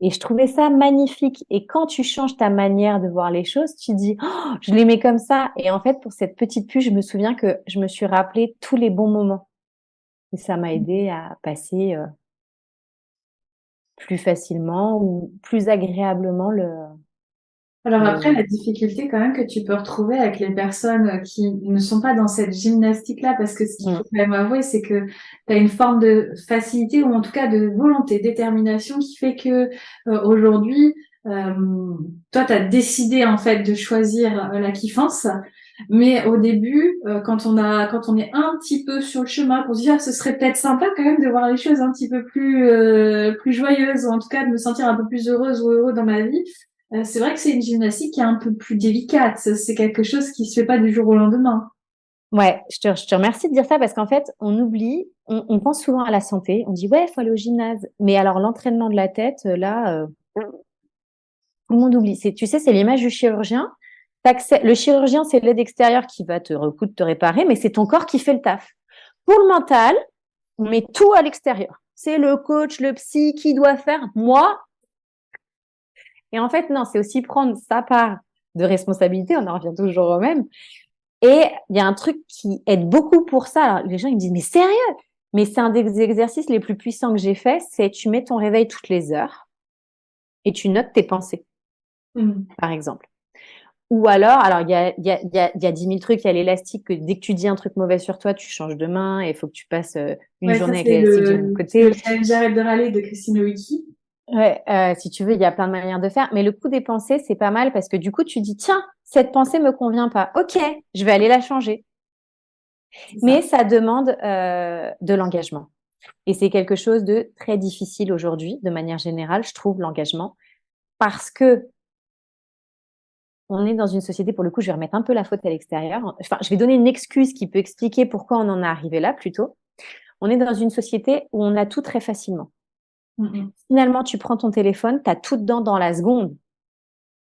Et je trouvais ça magnifique. Et quand tu changes ta manière de voir les choses, tu dis, oh, je l'aimais comme ça. Et en fait, pour cette petite puce, je me souviens que je me suis rappelé tous les bons moments. Et ça m'a aidé à passer plus facilement ou plus agréablement Alors après, la difficulté quand même que tu peux retrouver avec les personnes qui ne sont pas dans cette gymnastique-là, parce que ce qu'il faut quand même avouer, c'est que tu as une forme de facilité ou en tout cas de volonté, détermination qui fait que aujourd'hui, toi, tu as décidé en fait de choisir la kiffance. Mais au début, quand on est un petit peu sur le chemin, pour se dire, ah, ce serait peut-être sympa quand même de voir les choses un petit peu plus joyeuses, ou en tout cas de me sentir un peu plus heureuse ou heureux dans ma vie. C'est vrai que c'est une gymnastique qui est un peu plus délicate. C'est quelque chose qui se fait pas du jour au lendemain. Ouais, je te remercie de dire ça parce qu'en fait, on oublie, on pense souvent à la santé. On dit, ouais, faut aller au gymnase. Mais alors, l'entraînement de la tête, là, tout le monde oublie. Tu sais, c'est l'image du chirurgien. Le chirurgien, c'est l'aide extérieure qui va te recoudre, te réparer, mais c'est ton corps qui fait le taf. Pour le mental, on met tout à l'extérieur. C'est le coach, le psy qui doit faire. Moi, et en fait, non, c'est aussi prendre sa part de responsabilité. On en revient toujours au même. Et il y a un truc qui aide beaucoup pour ça. Alors, les gens, ils me disent, mais sérieux? Mais c'est un des exercices les plus puissants que j'ai fait. C'est tu mets ton réveil toutes les heures et tu notes tes pensées, par exemple. Ou alors il y a 10 000 trucs. Il y a l'élastique que dès que tu dis un truc mauvais sur toi, tu changes de main et il faut que tu passes une journée avec l'élastique du même côté. Le challenge J'arrête de râler de Christine Wiki. Ouais, si tu veux, il y a plein de manières de faire. Mais le coup des pensées, c'est pas mal parce que du coup, tu dis, tiens, cette pensée me convient pas. Ok, je vais aller la changer. C'est Mais ça. ça demande de l'engagement. Et c'est quelque chose de très difficile aujourd'hui, de manière générale, je trouve, l'engagement. Parce que on est dans une société, pour le coup, je vais remettre un peu la faute à l'extérieur. Enfin, je vais donner une excuse qui peut expliquer pourquoi on en est arrivé là, plutôt. On est dans une société où on a tout très facilement. Mhm. Finalement, tu prends ton téléphone, tu as tout dedans dans la seconde.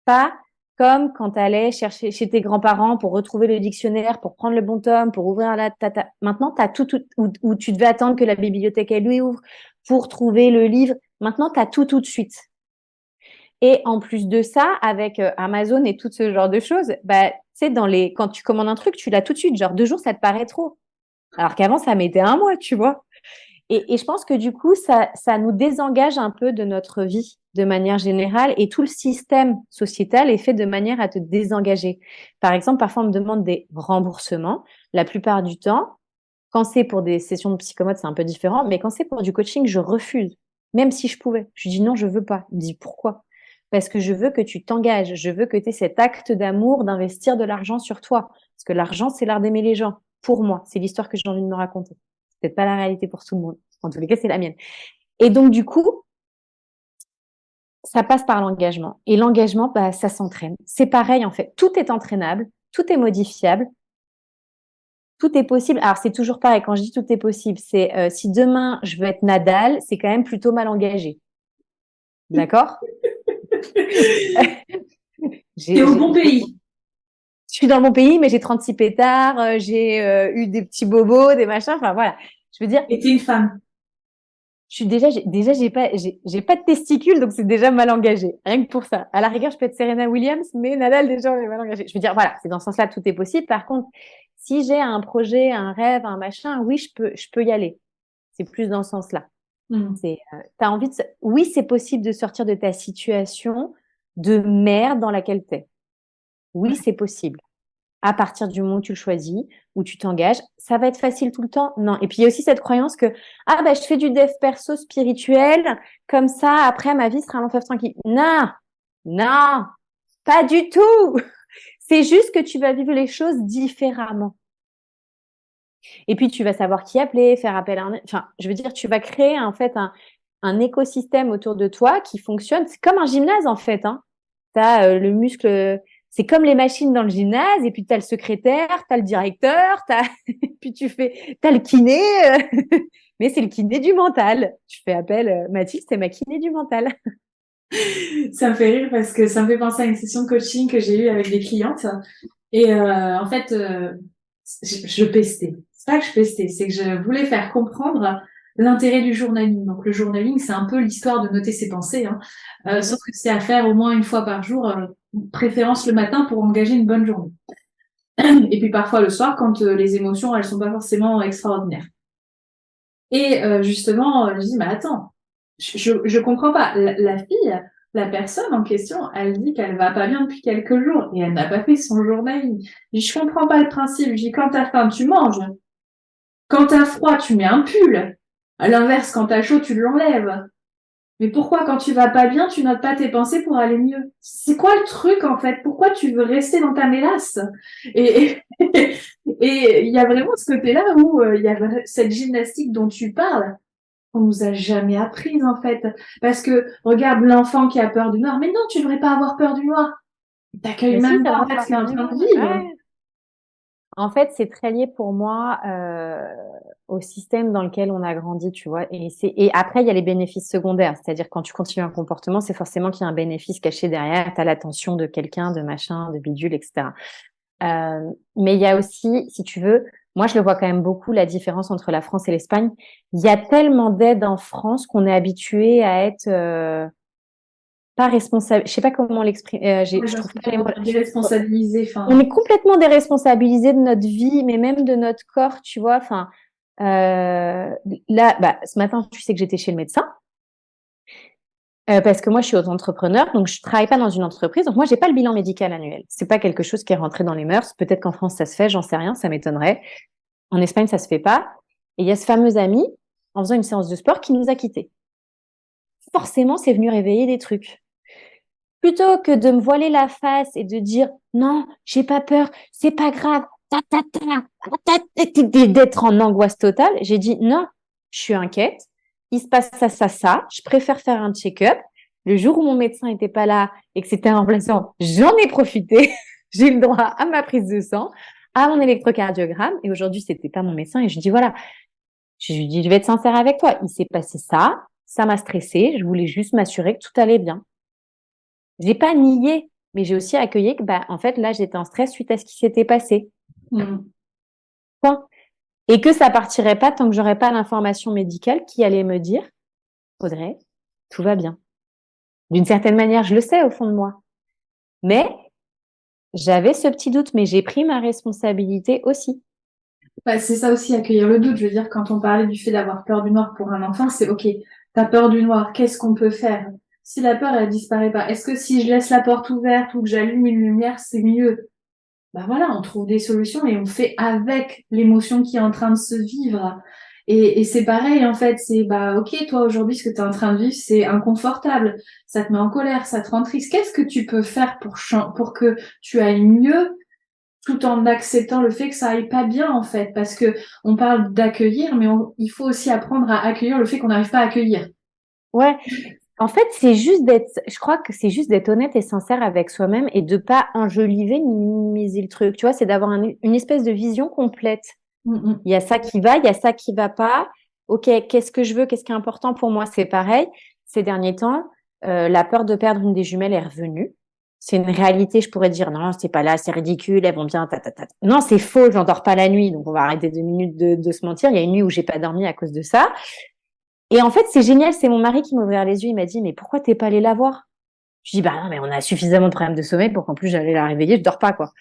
Pas comme quand tu allais chercher chez tes grands-parents pour retrouver le dictionnaire, pour prendre le bon tome, pour ouvrir la tata. Maintenant, tu as tout où tu devais attendre que la bibliothèque elle lui ouvre pour trouver le livre. Maintenant, tu as tout de suite. Et en plus de ça, avec Amazon et tout ce genre de choses, bah, tu sais, quand tu commandes un truc, tu l'as tout de suite. Genre 2 jours, ça te paraît trop. Alors qu'avant, ça mettait un mois, tu vois. Et je pense que du coup, ça nous désengage un peu de notre vie de manière générale et tout le système sociétal est fait de manière à te désengager. Par exemple, parfois on me demande des remboursements. La plupart du temps, quand c'est pour des sessions de psychomote, c'est un peu différent, mais quand c'est pour du coaching, je refuse, même si je pouvais. Je dis non, je veux pas. Il me dit pourquoi? Parce que je veux que tu t'engages, je veux que tu aies cet acte d'amour d'investir de l'argent sur toi. Parce que l'argent, c'est l'art d'aimer les gens. Pour moi, c'est l'histoire que j'ai envie de me raconter. C'est peut-être pas la réalité pour tout le monde. En tous les cas, c'est la mienne. Et donc, du coup, ça passe par l'engagement. Et l'engagement, bah, ça s'entraîne. C'est pareil, en fait. Tout est entraînable, tout est modifiable, tout est possible. Alors, c'est toujours pareil. Quand je dis tout est possible, c'est si demain je veux être Nadal, c'est quand même plutôt mal engagé. D'accord? T'es j'ai, au j'ai, bon pays. je suis dans mon pays, mais j'ai 36 pétards, j'ai eu des petits bobos, des machins. Enfin, voilà. Je veux dire, Et t'es une femme. j'ai pas de testicules, donc c'est déjà mal engagé. Rien que pour ça. À la rigueur, je peux être Serena Williams, mais Nadal, déjà, on est mal engagé. Je veux dire, voilà, c'est dans ce sens-là, tout est possible. Par contre, si j'ai un projet, un rêve, un machin, oui, je peux y aller. C'est plus dans ce sens-là. Mhm. T'as envie oui, c'est possible de sortir de ta situation de merde dans laquelle t'es. Oui, c'est possible. À partir du moment où tu le choisis, où tu t'engages, ça va être facile tout le temps? Non. Et puis il y a aussi cette croyance que ah ben je fais du dev perso spirituel, comme ça après ma vie sera un long fleuve tranquille. Non, non, pas du tout. C'est juste que tu vas vivre les choses différemment. Et puis tu vas savoir qui appeler, faire appel à un, enfin je veux dire tu vas créer en fait un écosystème autour de toi qui fonctionne. C'est comme un gymnase en fait. Hein. T'as le muscle, c'est comme les machines dans le gymnase, et puis t'as le secrétaire, t'as le directeur, puis t'as le kiné, mais c'est le kiné du mental. Je fais appel, Mathilde, c'est ma kiné du mental. Ça me fait rire parce que ça me fait penser à une session de coaching que j'ai eue avec des clientes. Et en fait, je pestais. C'est pas que je pestais, c'est que je voulais faire comprendre l'intérêt du journaling. Donc le journaling, c'est un peu l'histoire de noter ses pensées, hein. Sauf Mhm. que c'est à faire au moins une fois par jour, préférence le matin pour engager une bonne journée. Et puis parfois le soir quand les émotions, elles sont pas forcément extraordinaires. Et justement, je dis, mais attends, je comprends pas. La fille, la personne en question, elle dit qu'elle va pas bien depuis quelques jours et elle n'a pas fait son journaling. Je dis, je comprends pas le principe. Je dis, quand t'as faim, tu manges. Quand t'as froid, tu mets un pull. À l'inverse, quand t'as chaud, tu l'enlèves. Mais pourquoi, quand tu vas pas bien, tu notes pas tes pensées pour aller mieux? C'est quoi le truc, en fait? Pourquoi tu veux rester dans ta mélasse? Et, et il y a vraiment ce côté-là où il y a cette gymnastique dont tu parles. On nous a jamais apprise, en fait. Parce que, regarde l'enfant qui a peur du noir. Mais non, tu devrais pas avoir peur du noir. T'accueilles Mais si, même t'as le pas, droit en de fait, ce qu'il est partir en du train de monde. vivre. Ouais. En fait, c'est très lié pour moi au système dans lequel on a grandi, tu vois. Et après, il y a les bénéfices secondaires, c'est-à-dire quand tu continues un comportement, c'est forcément qu'il y a un bénéfice caché derrière. T'as l'attention de quelqu'un, de machin, de bidule, etc. Mais il y a aussi, si tu veux, moi je le vois quand même beaucoup la différence entre la France et l'Espagne. Il y a tellement d'aides en France qu'on est habitué à être pas responsable. Je sais pas comment l'exprimer. Ouais, je Je vois ce trouve que pas tu les veux mots. dire. Déresponsabiliser, On enfin. est complètement déresponsabilisé de notre vie, mais même de notre corps, tu vois. Enfin, là, bah, ce matin, tu sais que j'étais chez le médecin. Parce que moi, je suis auto-entrepreneur, donc je travaille pas dans une entreprise. Donc moi, j'ai pas le bilan médical annuel. C'est pas quelque chose qui est rentré dans les mœurs. Peut-être qu'en France, ça se fait, j'en sais rien, ça m'étonnerait. En Espagne, ça se fait pas. Et il y a ce fameux ami, en faisant une séance de sport, qui nous a quittés. forcément, c'est venu réveiller des trucs. Plutôt que de me voiler la face et de dire non, j'ai pas peur, c'est pas grave, d'être en angoisse totale, j'ai dit non, je suis inquiète, il se passe ça, je préfère faire un check-up. Le jour où mon médecin n'était pas là et que c'était un remplaçant, j'en ai profité, j'ai eu le droit à ma prise de sang, à mon électrocardiogramme, et aujourd'hui, c'était pas mon médecin, et je dis voilà, je lui dis je vais être sincère avec toi, il s'est passé ça m'a stressée, je voulais juste m'assurer que tout allait bien. J'ai pas nié, mais j'ai aussi accueilli que, en fait, là, j'étais en stress suite à ce qui s'était passé. Point. Et que ça partirait pas tant que j'aurais pas l'information médicale qui allait me dire, Audrey, tout va bien. D'une certaine manière, je le sais au fond de moi. Mais j'avais ce petit doute, mais j'ai pris ma responsabilité aussi. Bah, c'est ça aussi, accueillir le doute. Je veux dire, quand on parlait du fait d'avoir peur du noir pour un enfant, c'est OK, t'as peur du noir, qu'est-ce qu'on peut faire? Si la peur, elle disparaît pas, est-ce que si je laisse la porte ouverte ou que j'allume une lumière, c'est mieux? Bah voilà, on trouve des solutions et on fait avec l'émotion qui est en train de se vivre. Et c'est pareil, en fait, c'est bah OK, toi aujourd'hui, ce que tu es en train de vivre, c'est inconfortable, ça te met en colère, ça te rend triste. Qu'est-ce que tu peux faire pour que tu ailles mieux tout en acceptant le fait que ça aille pas bien, en fait? Parce que on parle d'accueillir, mais il faut aussi apprendre à accueillir le fait qu'on n'arrive pas à accueillir. Ouais. En fait, je crois que c'est juste d'être honnête et sincère avec soi-même et de pas enjoliver ni minimiser le truc. Tu vois, c'est d'avoir une espèce de vision complète. Il y a ça qui va, il y a ça qui va pas. Ok, qu'est-ce que je veux, qu'est-ce qui est important pour moi? C'est pareil. Ces derniers temps, la peur de perdre une des jumelles est revenue. C'est une réalité. Je pourrais dire non, c'est pas là, c'est ridicule, elles vont bien, Non, c'est faux, j'endors pas la nuit, donc on va arrêter 2 minutes de se mentir. Il y a une nuit où j'ai pas dormi à cause de ça. Et en fait, c'est génial. C'est mon mari qui m'a ouvert les yeux. Il m'a dit mais pourquoi t'es pas allé la voir? Je dis bah non, mais on a suffisamment de problèmes de sommeil pour qu'en plus j'allais la réveiller. Je dors pas quoi.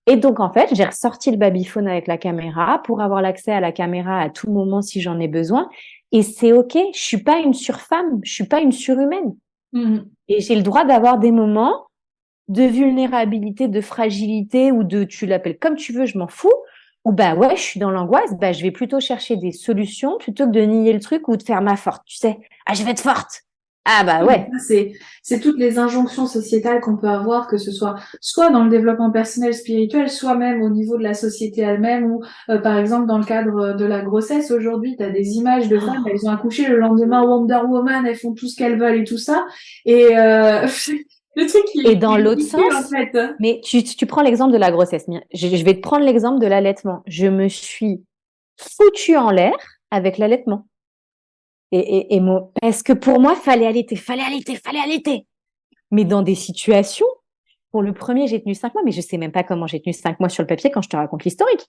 Et donc, en fait, j'ai ressorti le babyphone avec la caméra pour avoir l'accès à la caméra à tout moment si j'en ai besoin. Et c'est OK. Je suis pas une surfemme. Je suis pas une surhumaine. Et j'ai le droit d'avoir des moments de vulnérabilité, de fragilité ou tu l'appelles comme tu veux, je m'en fous. Ou bah ouais, je suis dans l'angoisse. Bah, je vais plutôt chercher des solutions plutôt que de nier le truc ou de faire ma forte. Tu sais, ah, je vais être forte. Ah bah ouais. C'est toutes les injonctions sociétales qu'on peut avoir, que ce soit dans le développement personnel, spirituel, soit même au niveau de la société elle-même, ou par exemple dans le cadre de la grossesse. Aujourd'hui, tu as des images de femmes, elles ont accouché le lendemain, Wonder Woman, elles font tout ce qu'elles veulent et tout ça. Et le truc, Et dans il est l'autre ridicule en sens, fait. mais tu prends l'exemple de la grossesse. Je vais te prendre l'exemple de l'allaitement. Je me suis foutue en l'air avec l'allaitement. Parce que pour moi, fallait allaiter, fallait allaiter, fallait allaiter. Mais dans des situations, pour le premier, j'ai tenu 5 mois, mais je sais même pas comment j'ai tenu 5 mois sur le papier quand je te raconte l'historique.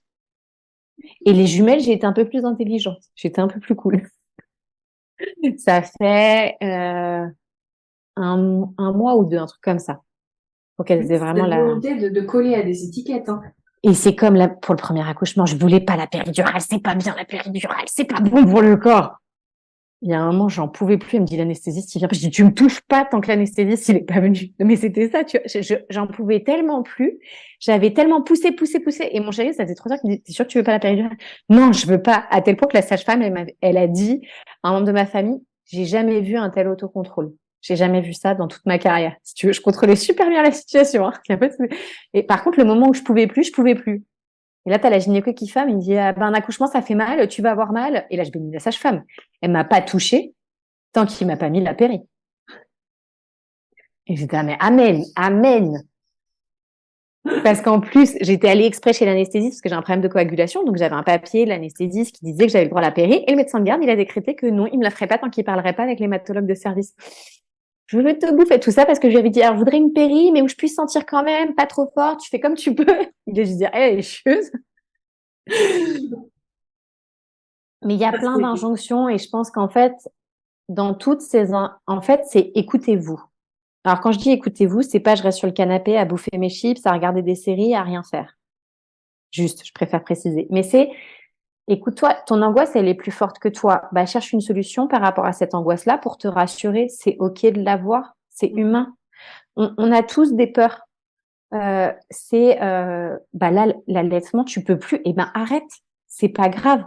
Et les jumelles, j'ai été un peu plus intelligente. J'étais un peu plus cool. Ça fait un mois ou deux, un truc comme ça. Pour qu'elles aient vraiment Cette la... volonté de coller à des étiquettes, hein. Et c'est comme pour le premier accouchement, je voulais pas la péridurale, c'est pas bien la péridurale, c'est pas bon pour le corps. Il y a un moment, j'en pouvais plus. Elle me dit, l'anesthésiste, il vient. Je dis, tu me touches pas tant que l'anesthésiste, il est pas venu. Mais c'était ça, tu vois. J'en pouvais tellement plus. J'avais tellement poussé. Et mon chéri, ça faisait 3 heures qu'il me dit, t'es sûr que tu veux pas la péridurale? Non, je veux pas. À tel point que la sage-femme, elle a dit à un membre de ma famille, j'ai jamais vu un tel autocontrôle. J'ai jamais vu ça dans toute ma carrière. Si tu veux, je contrôlais super bien la situation, hein. Et par contre, le moment où je pouvais plus, je pouvais plus. Et là, tu as la gynéco qui femme, il me dit, ah, ben, un accouchement, ça fait mal, tu vas avoir mal. Et là, je bénis la sage-femme. Elle m'a pas touchée tant qu'il m'a pas mis la péri. Et j'étais, ah, mais amen, amen. Parce qu'en plus, j'étais allée exprès chez l'anesthésiste parce que j'ai un problème de coagulation. Donc, j'avais un papier de l'anesthésiste qui disait que j'avais le droit à la péri. Et le médecin de garde, il a décrété que non, il me la ferait pas tant qu'il parlerait pas avec l'hématologue de service. Je veux te bouffer tout ça parce que je lui avais dit, alors, je voudrais une péri, mais où je puisse sentir quand même, pas trop fort, tu fais comme tu peux. Il a juste dit, elle est chieuse. Mais il y a plein d'injonctions et je pense qu'en fait, dans toutes en fait, c'est écoutez-vous. Alors quand je dis écoutez-vous, c'est pas je reste sur le canapé à bouffer mes chips, à regarder des séries, à rien faire. Juste, je préfère préciser. Mais c'est écoute-toi, ton angoisse, elle est plus forte que toi. Bah, cherche une solution par rapport à cette angoisse-là pour te rassurer. C'est OK de l'avoir, c'est humain. On a tous des peurs. Bah là, l'allaitement, tu peux plus. Eh ben, arrête. C'est pas grave.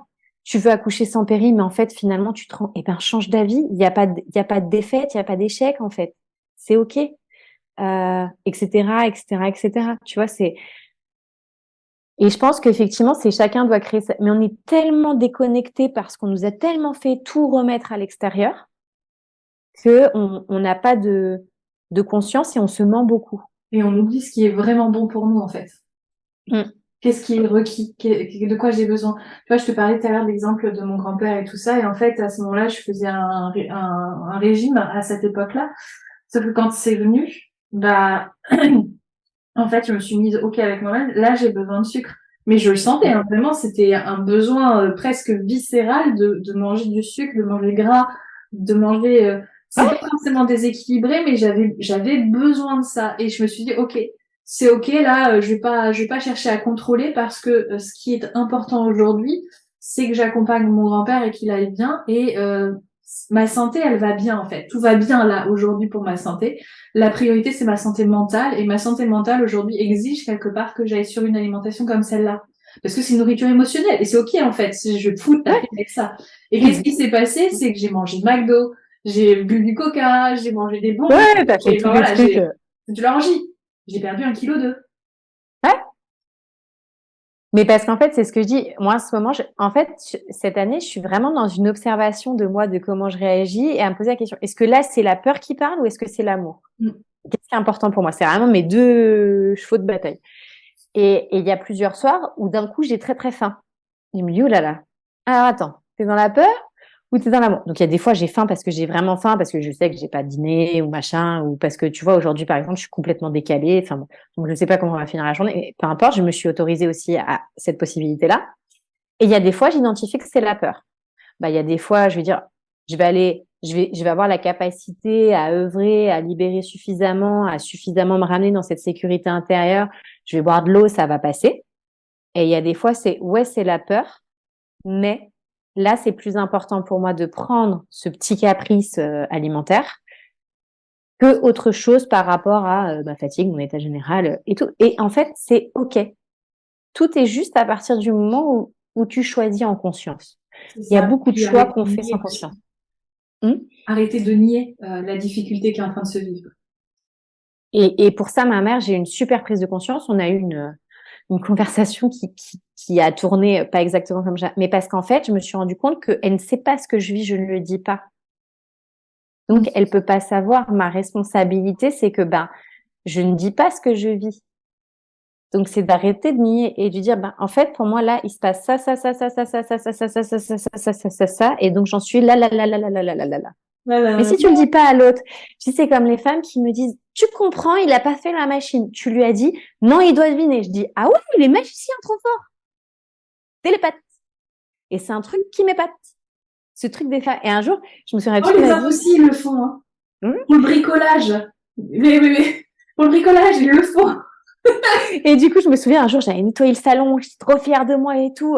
tu veux accoucher sans péri, mais en fait, finalement, tu te rends, eh ben, change d'avis. Il y a pas de défaite, il y a pas d'échec, en fait. C'est OK. Etc., etc., etc. Tu vois, et je pense qu'effectivement, c'est chacun doit créer ça. Mais on est tellement déconnecté parce qu'on nous a tellement fait tout remettre à l'extérieur que on n'a pas de conscience et on se ment beaucoup. Et on oublie ce qui est vraiment bon pour nous, en fait. Mm. Qu'est-ce qui est requis? De quoi j'ai besoin? Tu vois, je te parlais tout à l'heure de l'exemple de mon grand-père et tout ça. Et en fait, à ce moment-là, je faisais un régime à cette époque-là. Sauf que quand c'est venu, bah, en fait, je me suis mise OK avec moi-même. Là, j'ai besoin de sucre. Mais je le sentais, hein, vraiment, c'était un besoin presque viscéral de manger du sucre, de manger gras, de manger... c'est pas forcément déséquilibré, mais j'avais besoin de ça. Et je me suis dit, OK, c'est OK, là, je vais pas chercher à contrôler parce que ce qui est important aujourd'hui, c'est que j'accompagne mon grand-père et qu'il aille bien. Et ma santé, elle va bien, en fait. Tout va bien, là, aujourd'hui, pour ma santé. La priorité, c'est ma santé mentale. Et ma santé mentale, aujourd'hui, exige quelque part que j'aille sur une alimentation comme celle-là. Parce que c'est une nourriture émotionnelle. Et c'est OK, en fait. Je fous la paix avec ça. Et qu'est-ce qui s'est passé? C'est que j'ai mangé McDo, j'ai bu du Coca, j'ai mangé des bonbons. Ouais, t'as fait tous les Voilà, trucs. c'est de l'orgie. J'ai perdu 1,2 kg. Ouais. Mais parce qu'en fait, c'est ce que je dis. Moi, en ce moment, en fait, cette année, je suis vraiment dans une observation de moi, de comment je réagis et à me poser la question, est-ce que là, c'est la peur qui parle ou est-ce que c'est l'amour? Qu'est-ce qui est important pour moi? C'est vraiment mes deux chevaux de bataille. Et il y a plusieurs soirs où d'un coup, j'ai très, très faim. Il me dit, oh là là. Alors attends, t'es dans la peur ou t'es dans l'amour? Donc il y a des fois, j'ai faim parce que j'ai vraiment faim, parce que je sais que j'ai pas dîné ou machin, ou parce que tu vois, aujourd'hui, par exemple, je suis complètement décalée. Enfin bon, donc je sais pas comment on va finir la journée. Mais peu importe, je me suis autorisée aussi à cette possibilité-là. Et il y a des fois, j'identifie que c'est la peur. Bah, il y a des fois, je vais dire, je vais avoir la capacité à œuvrer, à libérer suffisamment, à suffisamment me ramener dans cette sécurité intérieure. Je vais boire de l'eau, ça va passer. Et il y a des fois, c'est la peur, mais là, c'est plus important pour moi de prendre ce petit caprice alimentaire que autre chose par rapport à ma fatigue, mon état général et tout. Et en fait, c'est OK. Tout est juste à partir du moment où tu choisis en conscience. Il y a beaucoup de choix qu'on fait sans conscience. Arrêter de nier la difficulté qui est en train de se vivre. Et pour ça, ma mère, j'ai eu une super prise de conscience. On a eu une conversation qui a tourné pas exactement comme ça, mais parce qu'en fait, je me suis rendu compte qu'elle ne sait pas ce que je vis, je ne le dis pas. Donc, elle peut pas savoir. Ma responsabilité, c'est que je ne dis pas ce que je vis. Donc, c'est d'arrêter de nier et de dire, en fait, pour moi, là, il se passe ça, ça, ça, ça, ça, ça, ça, ça, ça, ça, ça, ça, ça, ça, ça, ça, et donc j'en suis là, là, là, là, là, là, là, là, là, là. Mais si tu le dis pas à l'autre, tu sais, c'est comme les femmes qui me disent, tu comprends, il a pas fait la machine. Tu lui as dit, non, il doit deviner. Je dis, ah oui, il est magicien trop fort. Télépathe. Et c'est un truc qui m'épate. Ce truc des femmes. Et un jour, je me suis rappelé. Oh, les hommes aussi, ils le font, hein. Pour le bricolage. Mais, pour le bricolage, ils le font. Et du coup, je me souviens, un jour, j'avais nettoyé le salon, j'étais trop fière de moi et tout.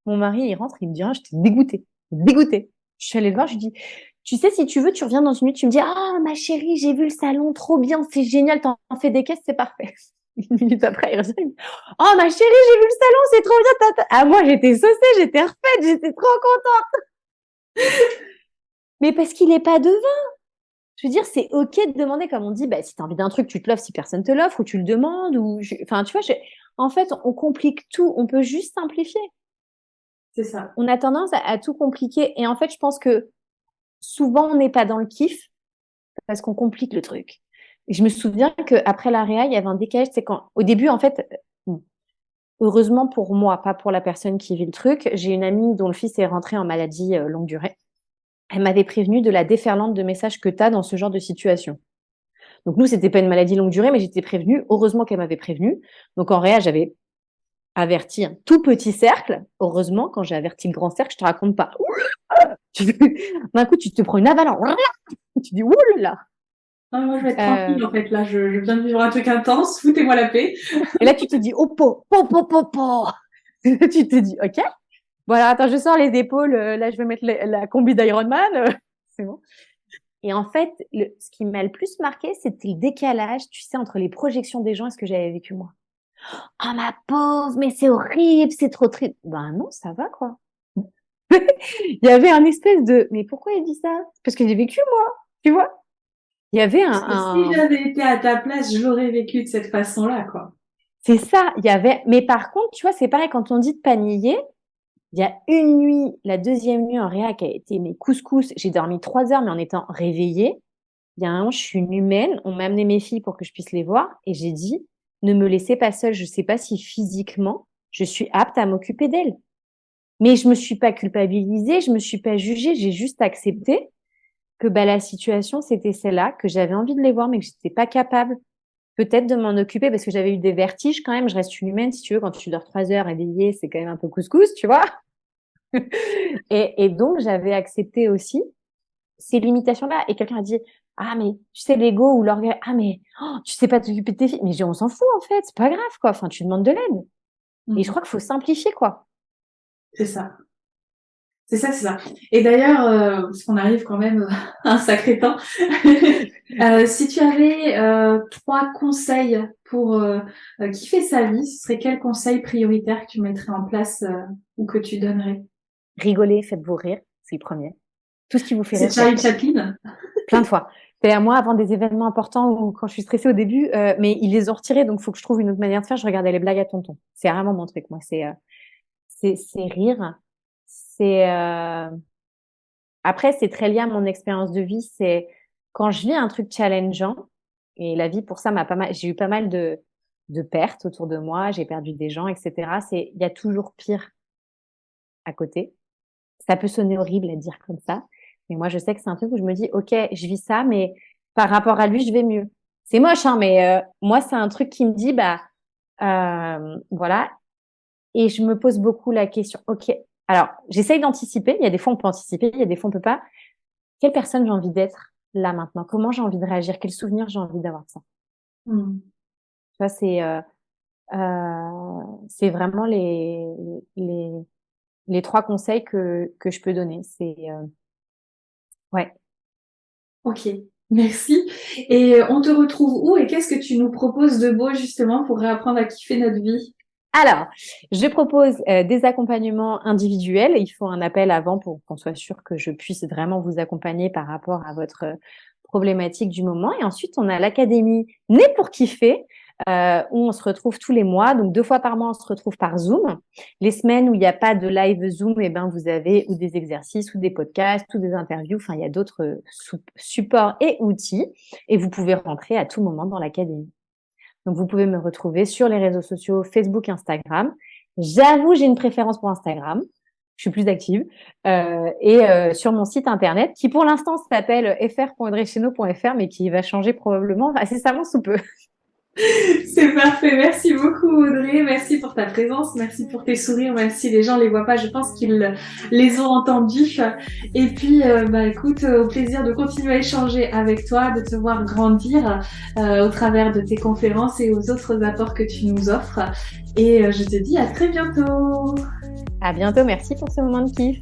Mon mari, il rentre, il me dit, ah, j'étais dégoûtée. Dégoûtée. Je suis allée le voir, je lui dis, tu sais, si tu veux, tu reviens dans une minute, tu me dis, ah, ma chérie, j'ai vu le salon, trop bien, c'est génial, t'en fais des caisses, c'est parfait. Une minute après, il revient, il me dit, oh, ma chérie, j'ai vu le salon, c'est trop bien, Ah, moi, j'étais saucée, j'étais refaite, j'étais trop contente. Mais parce qu'il est pas devin. Je veux dire, c'est OK de demander, comme on dit, si tu as envie d'un truc, tu te l'offres si personne te l'offre, ou tu le demandes, enfin, tu vois, en fait, on complique tout, on peut juste simplifier. C'est ça. On a tendance à tout compliquer, et en fait, je pense que souvent, on n'est pas dans le kiff, parce qu'on complique le truc. Et je me souviens qu'après la réa, il y avait un décalage, c'est au début, en fait, heureusement pour moi, pas pour la personne qui vit le truc, j'ai une amie dont le fils est rentré en maladie longue durée. Elle m'avait prévenue de la déferlante de messages que tu as dans ce genre de situation. Donc nous, c'était pas une maladie longue durée, mais j'étais prévenue. Heureusement qu'elle m'avait prévenue. Donc en réa, j'avais averti un tout petit cercle. Heureusement, quand j'ai averti le grand cercle, je te raconte pas. D'un coup, tu te prends une avalanche. Tu dis, ouh là. Non, moi, je vais être tranquille, en fait. Là, je viens de vivre un truc intense. Foutez-moi la paix. Et là, tu te dis, oh, po. Tu te dis, OK. Voilà, attends, je sors les épaules. Là, je vais mettre la combi d'Iron Man. C'est bon. Et en fait, ce qui m'a le plus marqué, c'était le décalage, tu sais, entre les projections des gens et ce que j'avais vécu moi. Oh, ma pauvre, mais c'est horrible, c'est trop triste. Ben non, ça va, quoi. Il y avait un espèce de, mais pourquoi il dit ça? Parce que j'ai vécu, moi, tu vois. Il y avait Parce que si j'avais été à ta place, je l'aurais vécu de cette façon-là, quoi. c'est ça, il y avait, mais par contre, tu vois, c'est pareil quand on dit de pas nier. Il y a une nuit, la deuxième nuit en réa qui a été mes couscous. J'ai dormi 3 heures, mais en étant réveillée. Il y a un moment, je suis une humaine. On m'a amené mes filles pour que je puisse les voir. Et j'ai dit, ne me laissez pas seule. Je sais pas si physiquement, je suis apte à m'occuper d'elles. Mais je me suis pas culpabilisée, je me suis pas jugée. J'ai juste accepté que bah, la situation, c'était celle-là, que j'avais envie de les voir, mais que j'étais pas capable peut-être de m'en occuper parce que j'avais eu des vertiges quand même. Je reste une humaine, si tu veux. Quand tu dors 3 heures éveillée, c'est quand même un peu couscous, tu vois. Et donc, j'avais accepté aussi ces limitations-là. Et quelqu'un a dit, ah, mais tu sais, l'ego ou l'orgueil, ah, mais tu sais pas t'occuper de tes filles. Mais j'ai dit, on s'en fout, en fait, c'est pas grave, quoi. Enfin, tu demandes de l'aide. Et je crois qu'il faut simplifier, quoi. C'est ça. C'est ça, c'est ça. Et d'ailleurs, parce qu'on arrive quand même à un sacré temps, si tu avais 3 conseils pour kiffer sa vie, ce serait quel conseil prioritaire que tu mettrais en place ou que tu donnerais? Rigoler, faites-vous rire, c'est le premier. Tout ce qui vous fait C'est rire, Charlie faites-le. Chaplin? Plein de fois. C'est à moi, avant des événements importants ou quand je suis stressée au début, mais ils les ont retirés, donc il faut que je trouve une autre manière de faire. Je regardais les blagues à tonton. C'est vraiment mon truc, moi. C'est rire. C'est Après, c'est très lié à mon expérience de vie. C'est quand je vis un truc challengeant, et la vie pour ça m'a pas mal. J'ai eu pas mal de pertes autour de moi. J'ai perdu des gens, etc. Il y a toujours pire à côté. Ça peut sonner horrible à dire comme ça, mais moi je sais que c'est un truc où je me dis, ok, je vis ça, mais par rapport à lui, je vais mieux. C'est moche, hein, mais moi c'est un truc qui me dit, bah voilà. Et je me pose beaucoup la question, ok. Alors, j'essaye d'anticiper. Il y a des fois on peut anticiper, il y a des fois on peut pas. Quelle personne j'ai envie d'être là maintenant? Comment j'ai envie de réagir? Quel souvenir j'ai envie d'avoir de ça? Tu vois, c'est vraiment les les 3 conseils que je peux donner. Ouais. Ok, merci. Et on te retrouve où et qu'est-ce que tu nous proposes de beau justement pour réapprendre à kiffer notre vie? Alors, je propose des accompagnements individuels. Il faut un appel avant pour qu'on soit sûr que je puisse vraiment vous accompagner par rapport à votre problématique du moment. Et ensuite, on a l'académie Né pour kiffer, où on se retrouve tous les mois. Donc, 2 fois par mois, on se retrouve par Zoom. Les semaines où il n'y a pas de live Zoom, eh ben, vous avez ou des exercices, ou des podcasts, ou des interviews. Enfin, il y a d'autres supports et outils. Et vous pouvez rentrer à tout moment dans l'académie. Donc, vous pouvez me retrouver sur les réseaux sociaux Facebook, Instagram. J'avoue, j'ai une préférence pour Instagram. Je suis plus active. Sur mon site internet, qui pour l'instant s'appelle fr.audreycheno.fr, mais qui va changer probablement incessamment sous peu. C'est parfait. Merci beaucoup, Audrey. Merci pour ta présence. Merci pour tes sourires. Même si les gens les voient pas, je pense qu'ils les ont entendus. Et puis, écoute, au plaisir de continuer à échanger avec toi, de te voir grandir au travers de tes conférences et aux autres apports que tu nous offres. Et je te dis à très bientôt. À bientôt. Merci pour ce moment de kiff.